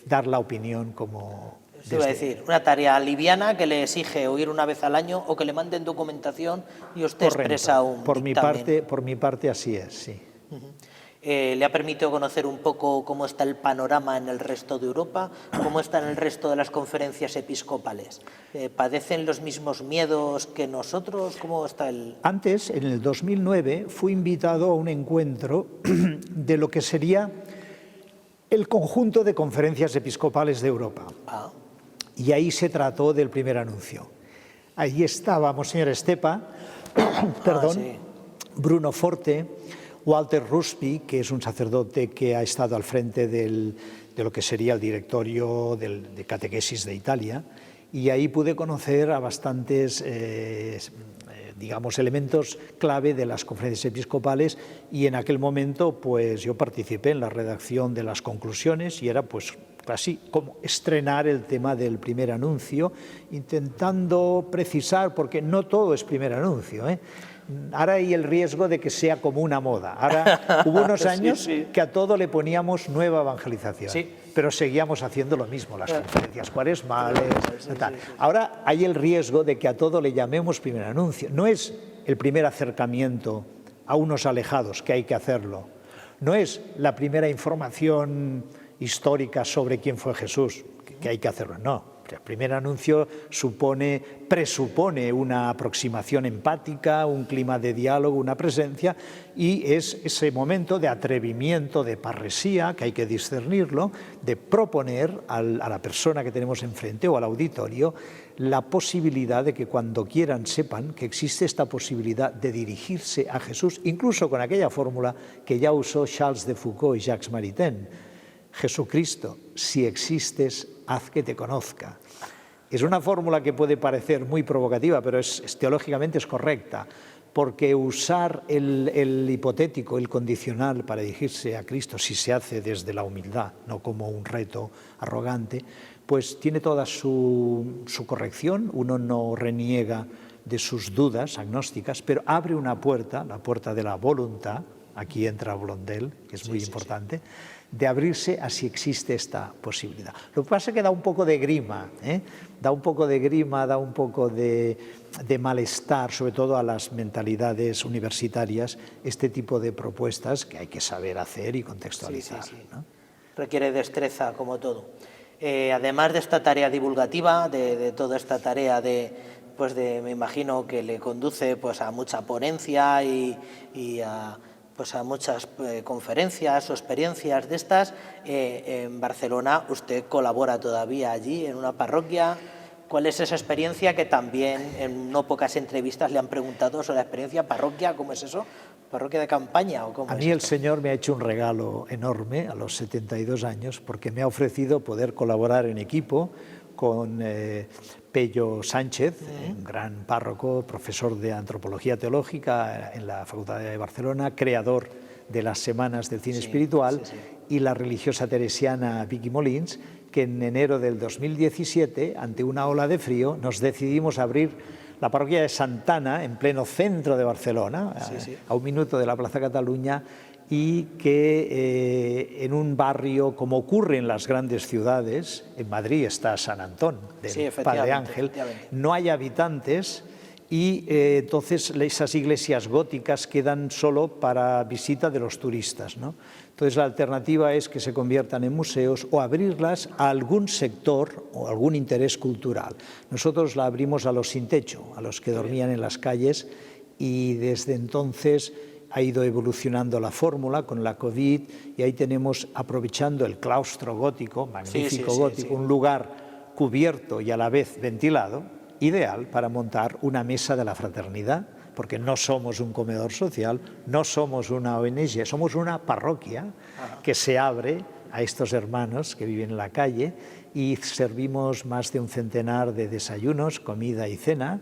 Speaker 10: dar la opinión como...
Speaker 1: Eso iba a decir, una tarea liviana que le exige oír una vez al año o que le manden documentación y usted expresa un dictamen.
Speaker 10: Por mi parte así es, sí.
Speaker 1: ¿Le ha permitido conocer un poco cómo está el panorama en el resto de Europa? ¿Cómo está en el resto de las conferencias episcopales? ¿Padecen los mismos miedos que nosotros? ¿Cómo está el...?
Speaker 10: Antes, en el 2009, fui invitado a un encuentro de lo que sería el conjunto de conferencias episcopales de Europa. Y ahí se trató del primer anuncio. Ahí estaba Monseñor Estepa, Bruno Forte, Walter Ruspi, que es un sacerdote que ha estado al frente de lo que sería el directorio de catequesis de Italia, y ahí pude conocer a bastantes elementos clave de las conferencias episcopales, y en aquel momento pues yo participé en la redacción de las conclusiones y era pues casi como estrenar el tema del primer anuncio, intentando precisar, porque no todo es primer anuncio, Ahora hay el riesgo de que sea como una moda. Ahora hubo unos años que a todo le poníamos nueva evangelización, pero seguíamos haciendo lo mismo, las conferencias cuaresmales, tal. Ahora hay el riesgo de que a todo le llamemos primer anuncio. No es el primer acercamiento a unos alejados, que hay que hacerlo. No es la primera información histórica sobre quién fue Jesús, que hay que hacerlo, no. El primer anuncio presupone una aproximación empática, un clima de diálogo, una presencia, y es ese momento de atrevimiento, de parresía, que hay que discernirlo, de proponer a la persona que tenemos enfrente o al auditorio la posibilidad de que cuando quieran sepan que existe esta posibilidad de dirigirse a Jesús, incluso con aquella fórmula que ya usó Charles de Foucault y Jacques Maritain: Jesucristo, si existes, haz que te conozca. Es una fórmula que puede parecer muy provocativa, pero teológicamente es correcta, porque usar el hipotético, el condicional para dirigirse a Cristo, si se hace desde la humildad, no como un reto arrogante, pues tiene toda su corrección. Uno no reniega de sus dudas agnósticas, pero abre una puerta, la puerta de la voluntad. Aquí entra Blondel, que es muy importante, de abrirse a si existe esta posibilidad. Lo que pasa es que da un poco de grima, da un poco de malestar, sobre todo a las mentalidades universitarias, este tipo de propuestas que hay que saber hacer y contextualizar. ¿No?
Speaker 1: Requiere destreza, como todo. Además de esta tarea divulgativa, de toda esta tarea me imagino que le conduce pues a mucha ponencia y a muchas conferencias o experiencias de estas. En Barcelona usted colabora todavía allí en una parroquia. ¿Cuál es esa experiencia que también en no pocas entrevistas le han preguntado sobre la experiencia parroquia? ¿Cómo es eso? ¿Parroquia de campaña o cómo es?
Speaker 10: A mí el Señor me ha hecho un regalo enorme a los 72 años porque me ha ofrecido poder colaborar en equipo con Pello Sánchez, un gran párroco, profesor de antropología teológica en la Facultad de Barcelona, creador de las Semanas del Cine Espiritual, y la religiosa teresiana Vicky Molins, que en enero del 2017, ante una ola de frío, nos decidimos abrir la parroquia de Santana, en pleno centro de Barcelona, a 1 minuto de la Plaza Cataluña, y que en un barrio, como ocurre en las grandes ciudades, en Madrid está San Antón, del Padre Ángel, no hay habitantes, y entonces esas iglesias góticas quedan solo para visita de los turistas, ¿no? Entonces la alternativa es que se conviertan en museos o abrirlas a algún sector o algún interés cultural. Nosotros la abrimos a los sin techo, a los que dormían en las calles, y desde entonces ha ido evolucionando la fórmula con la COVID, y ahí tenemos, aprovechando el claustro gótico, magnífico gótico, un lugar cubierto y a la vez ventilado, ideal para montar una mesa de la fraternidad, porque no somos un comedor social, no somos una ONG, somos una parroquia que se abre a estos hermanos que viven en la calle, y servimos más de un centenar de desayunos, comida y cena,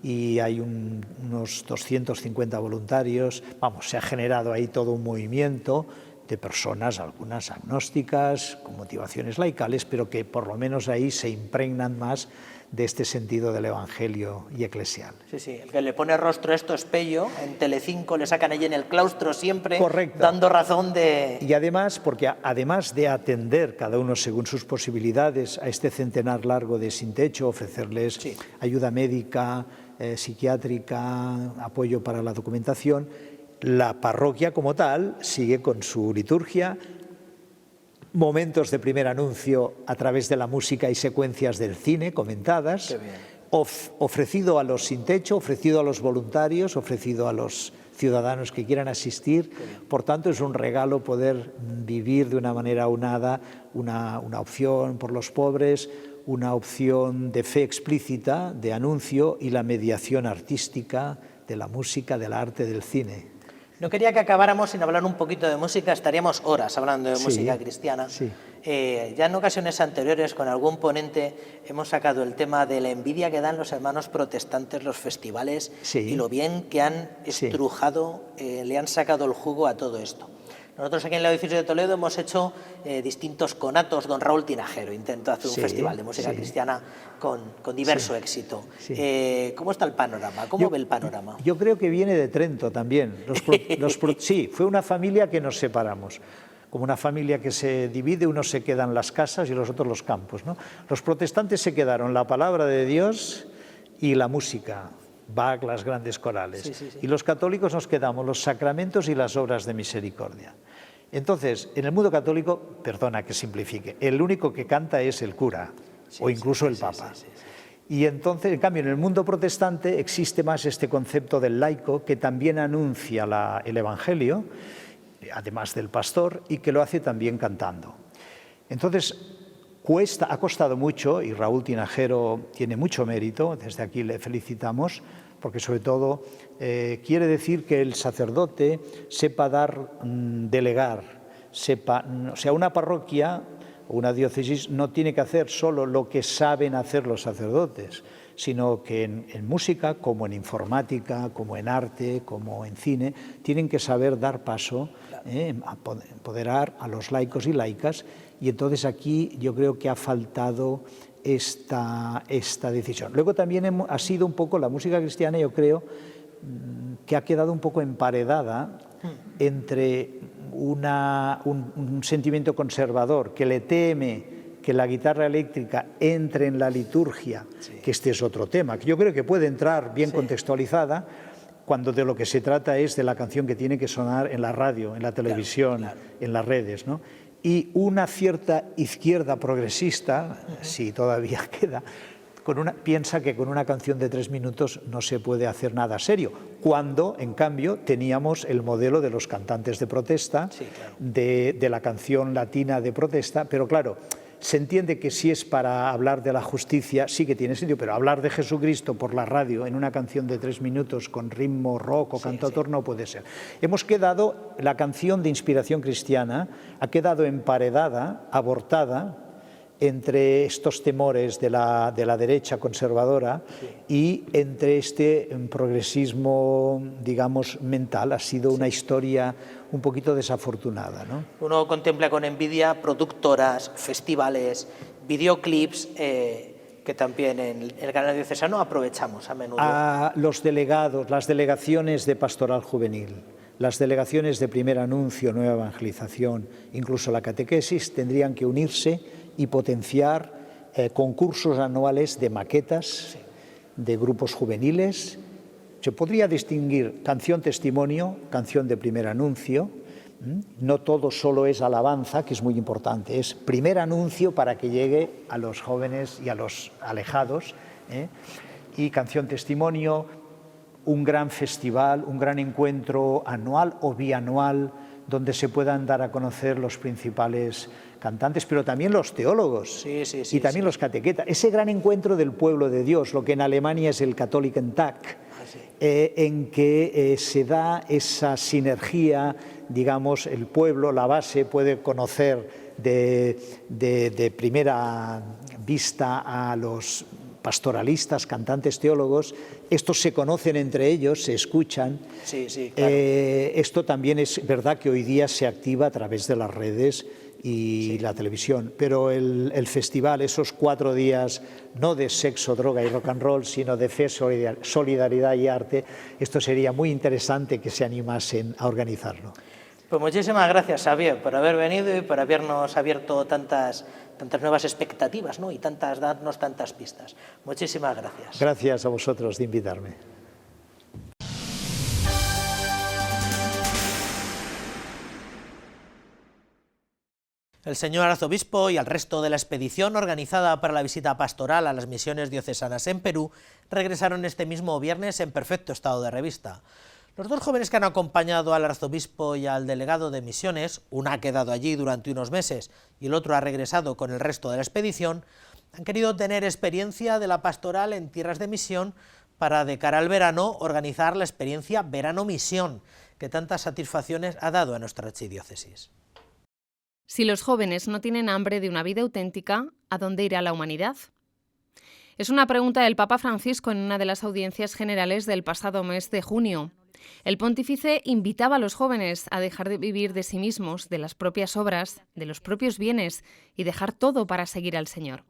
Speaker 10: y hay unos 250 voluntarios. Vamos, se ha generado ahí todo un movimiento de personas, algunas agnósticas, con motivaciones laicales, pero que por lo menos ahí se impregnan más de este sentido del evangelio y eclesial.
Speaker 1: Sí, sí, el que le pone rostro a esto es Pello, en Telecinco le sacan allí en el claustro siempre,
Speaker 10: correcto,
Speaker 1: dando razón de...
Speaker 10: Y además, porque además de atender cada uno según sus posibilidades a este centenar largo de sin techo, ofrecerles ayuda médica, psiquiátrica, apoyo para la documentación, la parroquia como tal sigue con su liturgia, momentos de primer anuncio a través de la música y secuencias del cine comentadas, ofrecido a los sin techo, ofrecido a los voluntarios, ofrecido a los ciudadanos que quieran asistir. Por tanto, es un regalo poder vivir de una manera unada una opción por los pobres, una opción de fe explícita, de anuncio, y la mediación artística de la música, del arte, del cine.
Speaker 1: No quería que acabáramos sin hablar un poquito de música, estaríamos horas hablando de música cristiana. Ya en ocasiones anteriores con algún ponente hemos sacado el tema de la envidia que dan los hermanos protestantes los festivales y lo bien que han estrujado, le han sacado el jugo a todo esto. Nosotros aquí en la Diócesis de Toledo hemos hecho distintos conatos. Don Raúl Tinajero intentó hacer un festival de música cristiana con diverso éxito. ¿Cómo está el panorama? ¿Cómo ve el panorama?
Speaker 10: Yo creo que viene de Trento también. Sí, fue una familia que nos separamos. Como una familia que se divide, unos se quedan las casas y los otros los campos, ¿no? Los protestantes se quedaron la palabra de Dios y la música, Bach, las grandes corales. Y los católicos nos quedamos los sacramentos y las obras de misericordia. Entonces, en el mundo católico, perdona que simplifique, el único que canta es el cura o incluso el papa. Y entonces, en cambio, en el mundo protestante existe más este concepto del laico, que también anuncia el evangelio, además del pastor, y que lo hace también cantando. Entonces, ha costado mucho, y Raúl Tinajero tiene mucho mérito, desde aquí le felicitamos, porque sobre todo quiere decir que el sacerdote sepa delegar, o sea, una parroquia o una diócesis no tiene que hacer solo lo que saben hacer los sacerdotes, sino que en música, como en informática, como en arte, como en cine, tienen que saber dar paso, empoderar a los laicos y laicas, y entonces aquí yo creo que ha faltado esta decisión. Luego también ha sido un poco la música cristiana, yo creo, que ha quedado un poco emparedada entre un sentimiento conservador que le teme que la guitarra eléctrica entre en la liturgia, que este es otro tema, que yo creo que puede entrar bien contextualizada, cuando de lo que se trata es de la canción que tiene que sonar en la radio, en la televisión, en las redes, ¿no? Y una cierta izquierda progresista, si todavía queda, piensa que con una canción de 3 minutos no se puede hacer nada serio, cuando, en cambio, teníamos el modelo de los cantantes de protesta, de la canción latina de protesta, pero claro, se entiende que si es para hablar de la justicia, sí que tiene sentido, pero hablar de Jesucristo por la radio en una canción de 3 minutos con ritmo rock o cantautor no puede ser. La canción de inspiración cristiana ha quedado emparedada, abortada, entre estos temores de la derecha conservadora y entre este progresismo, digamos, mental. Ha sido una historia un poquito desafortunada, ¿no?
Speaker 1: Uno contempla con envidia productoras, festivales, videoclips que también en el canal diocesano aprovechamos a menudo.
Speaker 10: A los delegados, las delegaciones de pastoral juvenil, las delegaciones de primer anuncio, nueva evangelización, incluso la catequesis, tendrían que unirse y potenciar concursos anuales de maquetas, de grupos juveniles. Se podría distinguir canción testimonio, canción de primer anuncio. No todo solo es alabanza, que es muy importante, es primer anuncio para que llegue a los jóvenes y a los alejados. Y canción testimonio, un gran festival, un gran encuentro anual o bianual, donde se puedan dar a conocer los principales cantantes, pero también los teólogos y también los catequetas. Ese gran encuentro del pueblo de Dios, lo que en Alemania es el Katholikentag, en que se da esa sinergia, digamos, el pueblo, la base, puede conocer de primera vista a los pastoralistas, cantantes, teólogos. Estos se conocen entre ellos, se escuchan.
Speaker 1: Claro.
Speaker 10: Esto también es verdad que hoy día se activa a través de las redes y la televisión, pero el festival, esos 4 días, no de sexo, droga y rock and roll, sino de fe, solidaridad y arte, esto sería muy interesante que se animasen a organizarlo.
Speaker 1: Pues muchísimas gracias, Xavier, por haber venido y por habernos abierto tantas nuevas expectativas, ¿no? Y darnos tantas pistas. Muchísimas gracias.
Speaker 10: Gracias a vosotros de invitarme.
Speaker 1: El señor arzobispo y el resto de la expedición organizada para la visita pastoral a las misiones diocesanas en Perú regresaron este mismo viernes en perfecto estado de revista. Los 2 jóvenes que han acompañado al arzobispo y al delegado de misiones, uno ha quedado allí durante unos meses y el otro ha regresado con el resto de la expedición, han querido tener experiencia de la pastoral en tierras de misión para, de cara al verano, organizar la experiencia Verano Misión, que tantas satisfacciones ha dado a nuestra archidiócesis.
Speaker 8: Si los jóvenes no tienen hambre de una vida auténtica, ¿a dónde irá la humanidad? Es una pregunta del Papa Francisco en una de las audiencias generales del pasado mes de junio. El pontífice invitaba a los jóvenes a dejar de vivir de sí mismos, de las propias obras, de los propios bienes y dejar todo para seguir al Señor.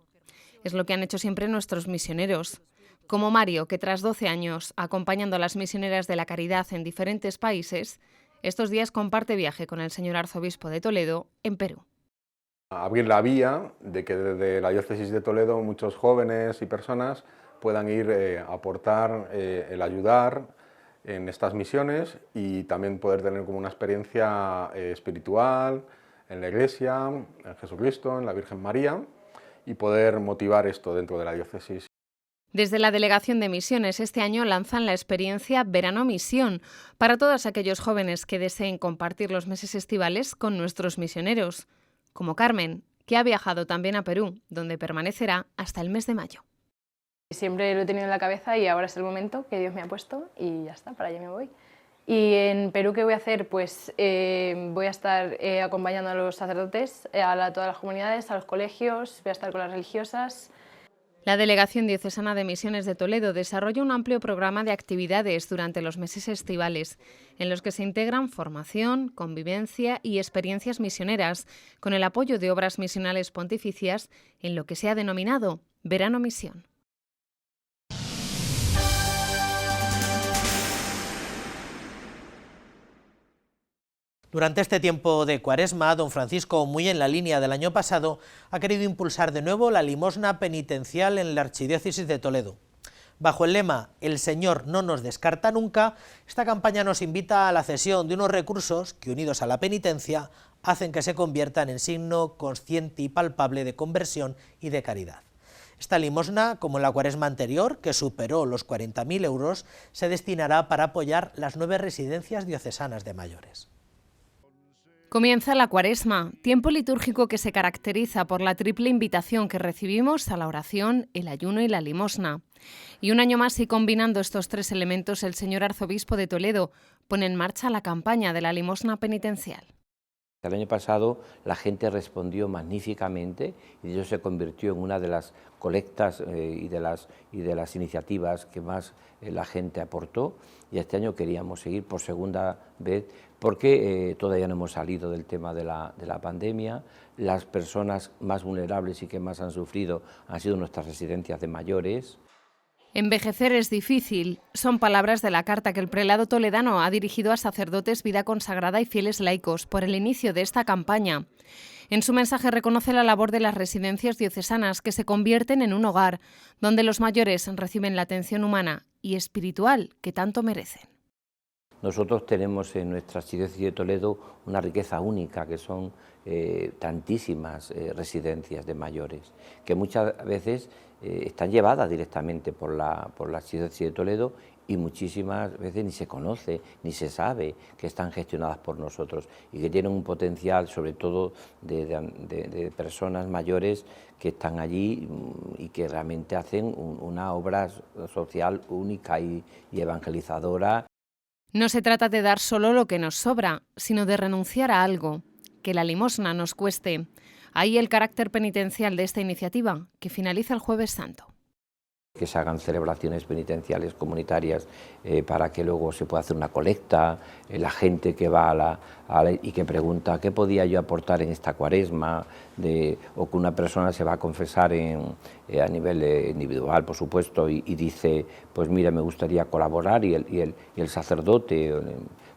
Speaker 8: Es lo que han hecho siempre nuestros misioneros, como Mario, que tras 12 años acompañando a las misioneras de la caridad en diferentes países, estos días comparte viaje con el señor arzobispo de Toledo en Perú.
Speaker 11: Abrir la vía de que desde la diócesis de Toledo muchos jóvenes y personas puedan ir a aportar, el ayudar en estas misiones y también poder tener como una experiencia espiritual en la Iglesia, en Jesucristo, en la Virgen María y poder motivar esto dentro de la diócesis.
Speaker 8: Desde la Delegación de Misiones este año lanzan la experiencia Verano Misión para todos aquellos jóvenes que deseen compartir los meses estivales con nuestros misioneros, como Carmen, que ha viajado también a Perú, donde permanecerá hasta el mes de mayo.
Speaker 12: Siempre lo he tenido en la cabeza y ahora es el momento que Dios me ha puesto y ya está, para allá me voy. Y en Perú, ¿qué voy a hacer? Pues voy a estar acompañando a los sacerdotes, a todas las comunidades, a los colegios, voy a estar con las religiosas.
Speaker 8: La Delegación Diocesana de Misiones de Toledo desarrolla un amplio programa de actividades durante los meses estivales, en los que se integran formación, convivencia y experiencias misioneras, con el apoyo de obras misionales pontificias en lo que se ha denominado Verano Misión.
Speaker 1: Durante este tiempo de Cuaresma, don Francisco, muy en la línea del año pasado, ha querido impulsar de nuevo la limosna penitencial en la Archidiócesis de Toledo. Bajo el lema «El Señor no nos descarta nunca», esta campaña nos invita a la cesión de unos recursos que, unidos a la penitencia, hacen que se conviertan en signo consciente y palpable de conversión y de caridad. Esta limosna, como en la Cuaresma anterior, que superó los 40.000 euros, se destinará para apoyar las 9 residencias diocesanas de mayores.
Speaker 8: Comienza la Cuaresma, tiempo litúrgico que se caracteriza por la triple invitación que recibimos a la oración, el ayuno y la limosna. Y un año más y combinando estos 3 elementos, el señor arzobispo de Toledo pone en marcha la campaña de la limosna penitencial.
Speaker 13: El año pasado la gente respondió magníficamente y ello se convirtió en una de las colectas y de las iniciativas que más la gente aportó, y este año queríamos seguir por segunda vez porque todavía no hemos salido del tema de la pandemia. Las personas más vulnerables y que más han sufrido han sido nuestras residencias de mayores.
Speaker 8: Envejecer es difícil, son palabras de la carta que el prelado toledano ha dirigido a sacerdotes, vida consagrada y fieles laicos por el inicio de esta campaña. En su mensaje reconoce la labor de las residencias diocesanas, que se convierten en un hogar donde los mayores reciben la atención humana y espiritual que tanto merecen.
Speaker 13: Nosotros tenemos en nuestra archidiócesis de Toledo una riqueza única, que son tantísimas residencias de mayores, que muchas veces están llevadas directamente por la archidiócesis de Toledo y muchísimas veces ni se conoce, ni se sabe que están gestionadas por nosotros y que tienen un potencial, sobre todo de personas mayores que están allí y que realmente hacen una obra social única y evangelizadora.
Speaker 8: No se trata de dar solo lo que nos sobra, sino de renunciar a algo, que la limosna nos cueste. Ahí el carácter penitencial de esta iniciativa, que finaliza el Jueves Santo.
Speaker 13: Que se hagan celebraciones penitenciales comunitarias para que luego se pueda hacer una colecta, la gente que va y que pregunta qué podía yo aportar en esta cuaresma, o que una persona se va a confesar a nivel individual, por supuesto, y dice, pues mira, me gustaría colaborar, y el sacerdote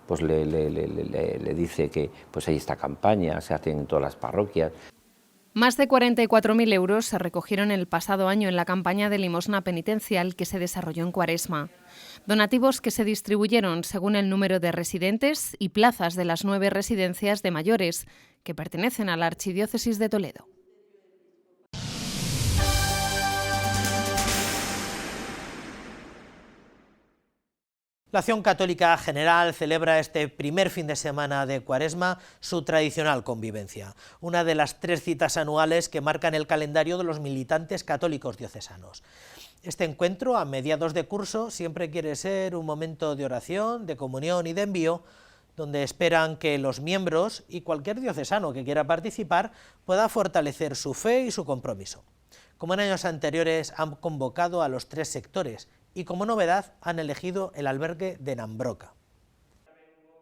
Speaker 13: pues le dice que pues hay esta campaña, se hace en todas las parroquias.
Speaker 8: Más de 44.000 euros se recogieron el pasado año en la campaña de limosna penitencial que se desarrolló en Cuaresma. Donativos que se distribuyeron según el número de residentes y plazas de las 9 residencias de mayores que pertenecen a la Archidiócesis de Toledo.
Speaker 1: La Acción Católica General celebra este primer fin de semana de Cuaresma su tradicional convivencia, una de las 3 citas anuales que marcan el calendario de los militantes católicos diocesanos. Este encuentro, a mediados de curso, siempre quiere ser un momento de oración, de comunión y de envío, donde esperan que los miembros y cualquier diocesano que quiera participar pueda fortalecer su fe y su compromiso. Como en años anteriores, han convocado a los 3 sectores, y como novedad han elegido el albergue de Nambroca.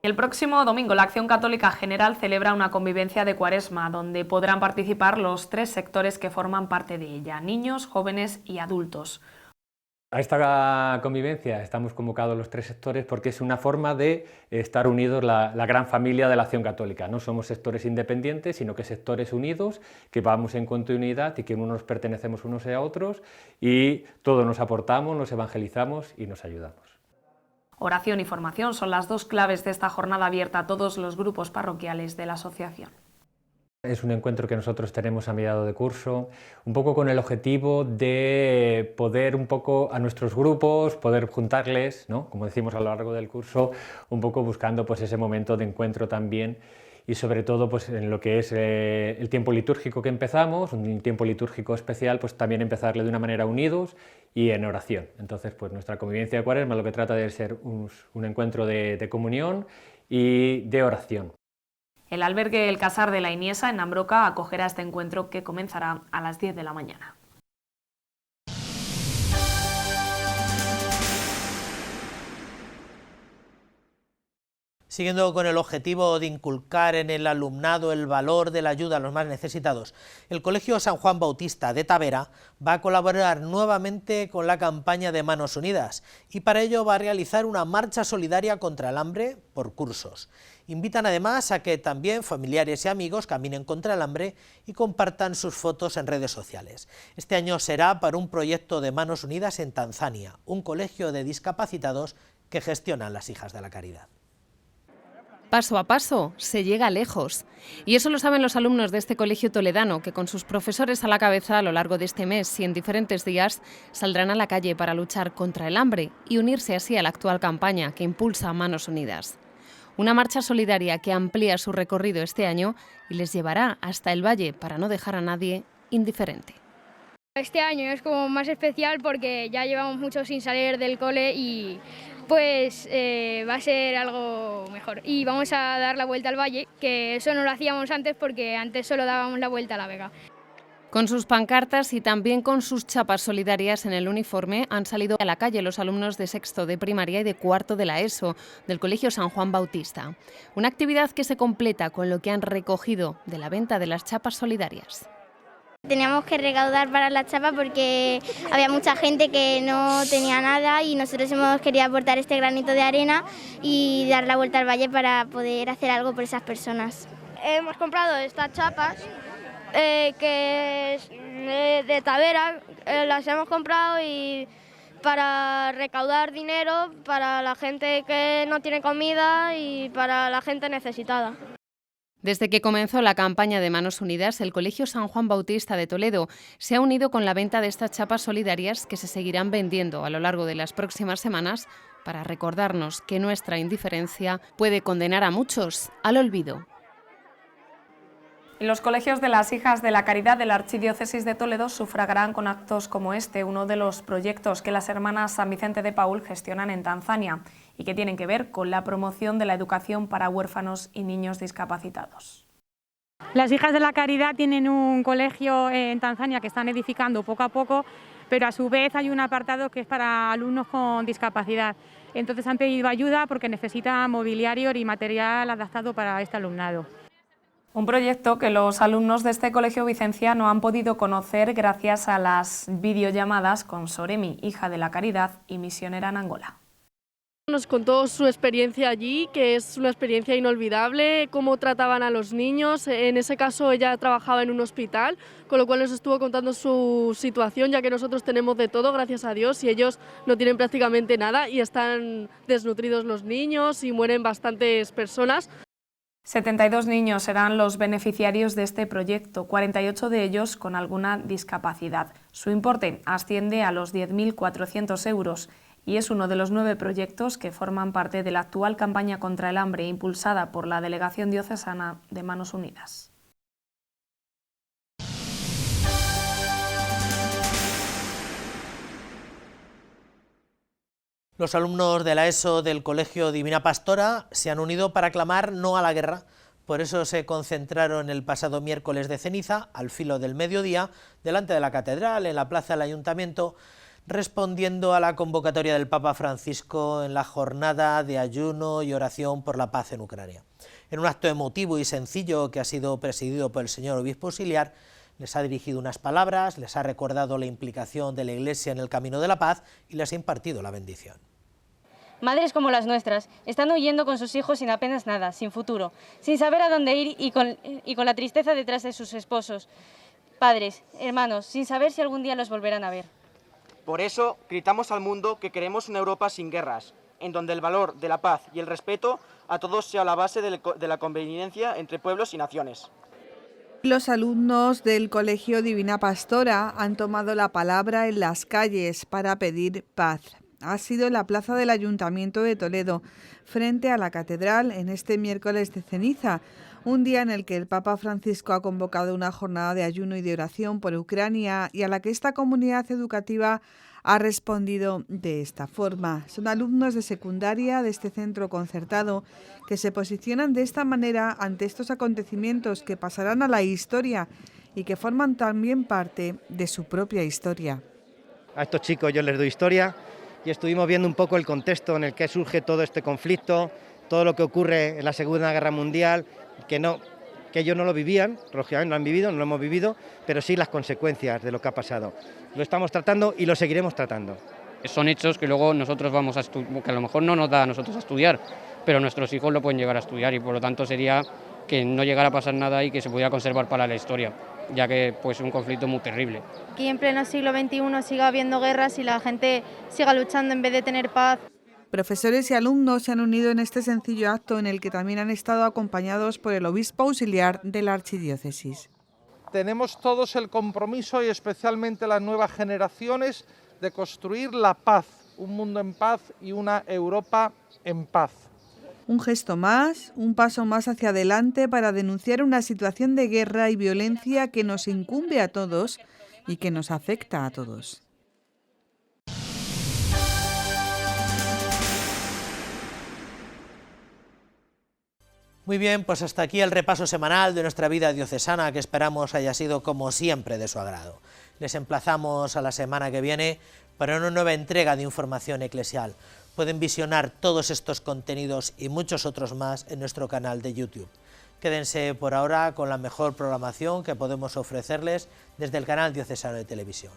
Speaker 14: El próximo domingo la Acción Católica General celebra una convivencia de Cuaresma, donde podrán participar los 3 sectores que forman parte de ella, niños, jóvenes y adultos.
Speaker 15: A esta convivencia estamos convocados los 3 sectores porque es una forma de estar unidos la gran familia de la Acción Católica. No somos sectores independientes, sino que sectores unidos, que vamos en continuidad y que unos pertenecemos unos a otros y todos nos aportamos, nos evangelizamos y nos ayudamos.
Speaker 14: Oración y formación son las 2 claves de esta jornada abierta a todos los grupos parroquiales de la asociación.
Speaker 15: Es un encuentro que nosotros tenemos a mediados de curso, un poco con el objetivo de poder un poco a nuestros grupos, poder juntarles, ¿no? Como decimos a lo largo del curso, un poco buscando pues ese momento de encuentro también y sobre todo pues en lo que es el tiempo litúrgico que empezamos, un tiempo litúrgico especial, pues también empezarle de una manera unidos y en oración. Entonces pues nuestra convivencia de Cuaresma lo que trata de ser un encuentro de comunión y de oración.
Speaker 14: El albergue El Casar de la Iniesa en Nambroca acogerá este encuentro que comenzará a las 10 de la mañana.
Speaker 1: Siguiendo con el objetivo de inculcar en el alumnado el valor de la ayuda a los más necesitados, el Colegio San Juan Bautista de Tavera va a colaborar nuevamente con la campaña de Manos Unidas y para ello va a realizar una marcha solidaria contra el hambre por cursos. Invitan además a que también familiares y amigos caminen contra el hambre y compartan sus fotos en redes sociales. Este año será para un proyecto de Manos Unidas en Tanzania, un colegio de discapacitados que gestionan las Hijas de la Caridad.
Speaker 8: Paso a paso se llega lejos. Y eso lo saben los alumnos de este colegio toledano, que con sus profesores a la cabeza a lo largo de este mes y en diferentes días saldrán a la calle para luchar contra el hambre y unirse así a la actual campaña que impulsa Manos Unidas. Una marcha solidaria que amplía su recorrido este año y les llevará hasta el valle para no dejar a nadie indiferente.
Speaker 16: Este año es como más especial porque ya llevamos mucho sin salir del cole y pues va a ser algo mejor. Y vamos a dar la vuelta al valle, que eso no lo hacíamos antes porque antes solo dábamos la vuelta a la Vega.
Speaker 8: Con sus pancartas y también con sus chapas solidarias en el uniforme han salido a la calle los alumnos de sexto de primaria y de cuarto de la ESO del Colegio San Juan Bautista. Una actividad que se completa con lo que han recogido de la venta de las chapas solidarias.
Speaker 17: Teníamos que recaudar para la chapa porque había mucha gente que no tenía nada y nosotros hemos querido aportar este granito de arena y dar la vuelta al valle para poder hacer algo por esas personas.
Speaker 16: Hemos comprado estas chapas que es de Tavera, las hemos comprado y para recaudar dinero para la gente que no tiene comida y para la gente necesitada.
Speaker 8: Desde que comenzó la campaña de Manos Unidas, el Colegio San Juan Bautista de Toledo se ha unido con la venta de estas chapas solidarias que se seguirán vendiendo a lo largo de las próximas semanas para recordarnos que nuestra indiferencia puede condenar a muchos al olvido.
Speaker 14: Los colegios de las Hijas de la Caridad de la Archidiócesis de Toledo sufragarán con actos como este, uno de los proyectos que las hermanas San Vicente de Paúl gestionan en Tanzania y que tienen que ver con la promoción de la educación para huérfanos y niños discapacitados.
Speaker 18: Las Hijas de la Caridad tienen un colegio en Tanzania que están edificando poco a poco, pero a su vez hay un apartado que es para alumnos con discapacidad. Entonces han pedido ayuda porque necesitan mobiliario y material adaptado para este alumnado.
Speaker 14: Un proyecto que los alumnos de este colegio vicenciano han podido conocer gracias a las videollamadas con Soremi, hija de la Caridad y misionera en Angola.
Speaker 19: Nos contó su experiencia allí, que es una experiencia inolvidable, cómo trataban a los niños. En ese caso ella trabajaba en un hospital, con lo cual nos estuvo contando su situación, ya que nosotros tenemos de todo, gracias a Dios, y ellos no tienen prácticamente nada y están desnutridos los niños y mueren bastantes personas.
Speaker 14: 72 niños serán los beneficiarios de este proyecto, 48 de ellos con alguna discapacidad. Su importe asciende a los 10.400 euros y es uno de los 9 proyectos que forman parte de la actual campaña contra el hambre impulsada por la Delegación Diocesana de Manos Unidas.
Speaker 1: Los alumnos de la ESO del Colegio Divina Pastora se han unido para clamar no a la guerra. Por eso se concentraron el pasado miércoles de ceniza, al filo del mediodía, delante de la catedral, en la plaza del Ayuntamiento, respondiendo a la convocatoria del Papa Francisco en la jornada de ayuno y oración por la paz en Ucrania. En un acto emotivo y sencillo que ha sido presidido por el señor obispo auxiliar, les ha dirigido unas palabras, les ha recordado la implicación de la Iglesia en el camino de la paz y les ha impartido la bendición.
Speaker 20: Madres como las nuestras están huyendo con sus hijos sin apenas nada, sin futuro, sin saber a dónde ir y con la tristeza detrás de sus esposos. Padres, hermanos, sin saber si algún día los volverán a ver.
Speaker 21: Por eso gritamos al mundo que queremos una Europa sin guerras, en donde el valor de la paz y el respeto a todos sea la base de la convivencia entre pueblos y naciones.
Speaker 22: Los alumnos del Colegio Divina Pastora han tomado la palabra en las calles para pedir paz. Ha sido en la plaza del Ayuntamiento de Toledo, frente a la catedral, en este miércoles de ceniza, un día en el que el Papa Francisco ha convocado una jornada de ayuno y de oración por Ucrania y a la que esta comunidad educativa ha respondido de esta forma. Son alumnos de secundaria de este centro concertado que se posicionan de esta manera ante estos acontecimientos que pasarán a la historia y que forman también parte de su propia historia.
Speaker 23: A estos chicos yo les doy historia y estuvimos viendo un poco el contexto en el que surge todo este conflicto, todo lo que ocurre en la Segunda Guerra Mundial, que ellos no lo vivían, lógicamente no lo han vivido, no lo hemos vivido, pero sí las consecuencias de lo que ha pasado. Lo estamos tratando y lo seguiremos tratando.
Speaker 24: Son hechos que luego nosotros vamos a estudiar, que a lo mejor no nos da a nosotros a estudiar, pero nuestros hijos lo pueden llegar a estudiar y por lo tanto sería que no llegara a pasar nada y que se pudiera conservar para la historia, ya que pues, es un conflicto muy terrible.
Speaker 25: Aquí en pleno siglo XXI siga habiendo guerras y la gente siga luchando en vez de tener paz.
Speaker 22: Profesores y alumnos se han unido en este sencillo acto en el que también han estado acompañados por el obispo auxiliar de la archidiócesis.
Speaker 3: Tenemos todos el compromiso y especialmente las nuevas generaciones de construir la paz, un mundo en paz y una Europa en paz.
Speaker 22: Un gesto más, un paso más hacia adelante para denunciar una situación de guerra y violencia que nos incumbe a todos y que nos afecta a todos.
Speaker 1: Muy bien, pues hasta aquí el repaso semanal de nuestra vida diocesana, que esperamos haya sido como siempre de su agrado. Les emplazamos a la semana que viene para una nueva entrega de información eclesial. Pueden visionar todos estos contenidos y muchos otros más en nuestro canal de YouTube. Quédense por ahora con la mejor programación que podemos ofrecerles desde el canal diocesano de televisión.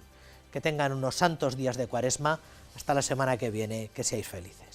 Speaker 1: Que tengan unos santos días de Cuaresma. Hasta la semana que viene, que seáis felices.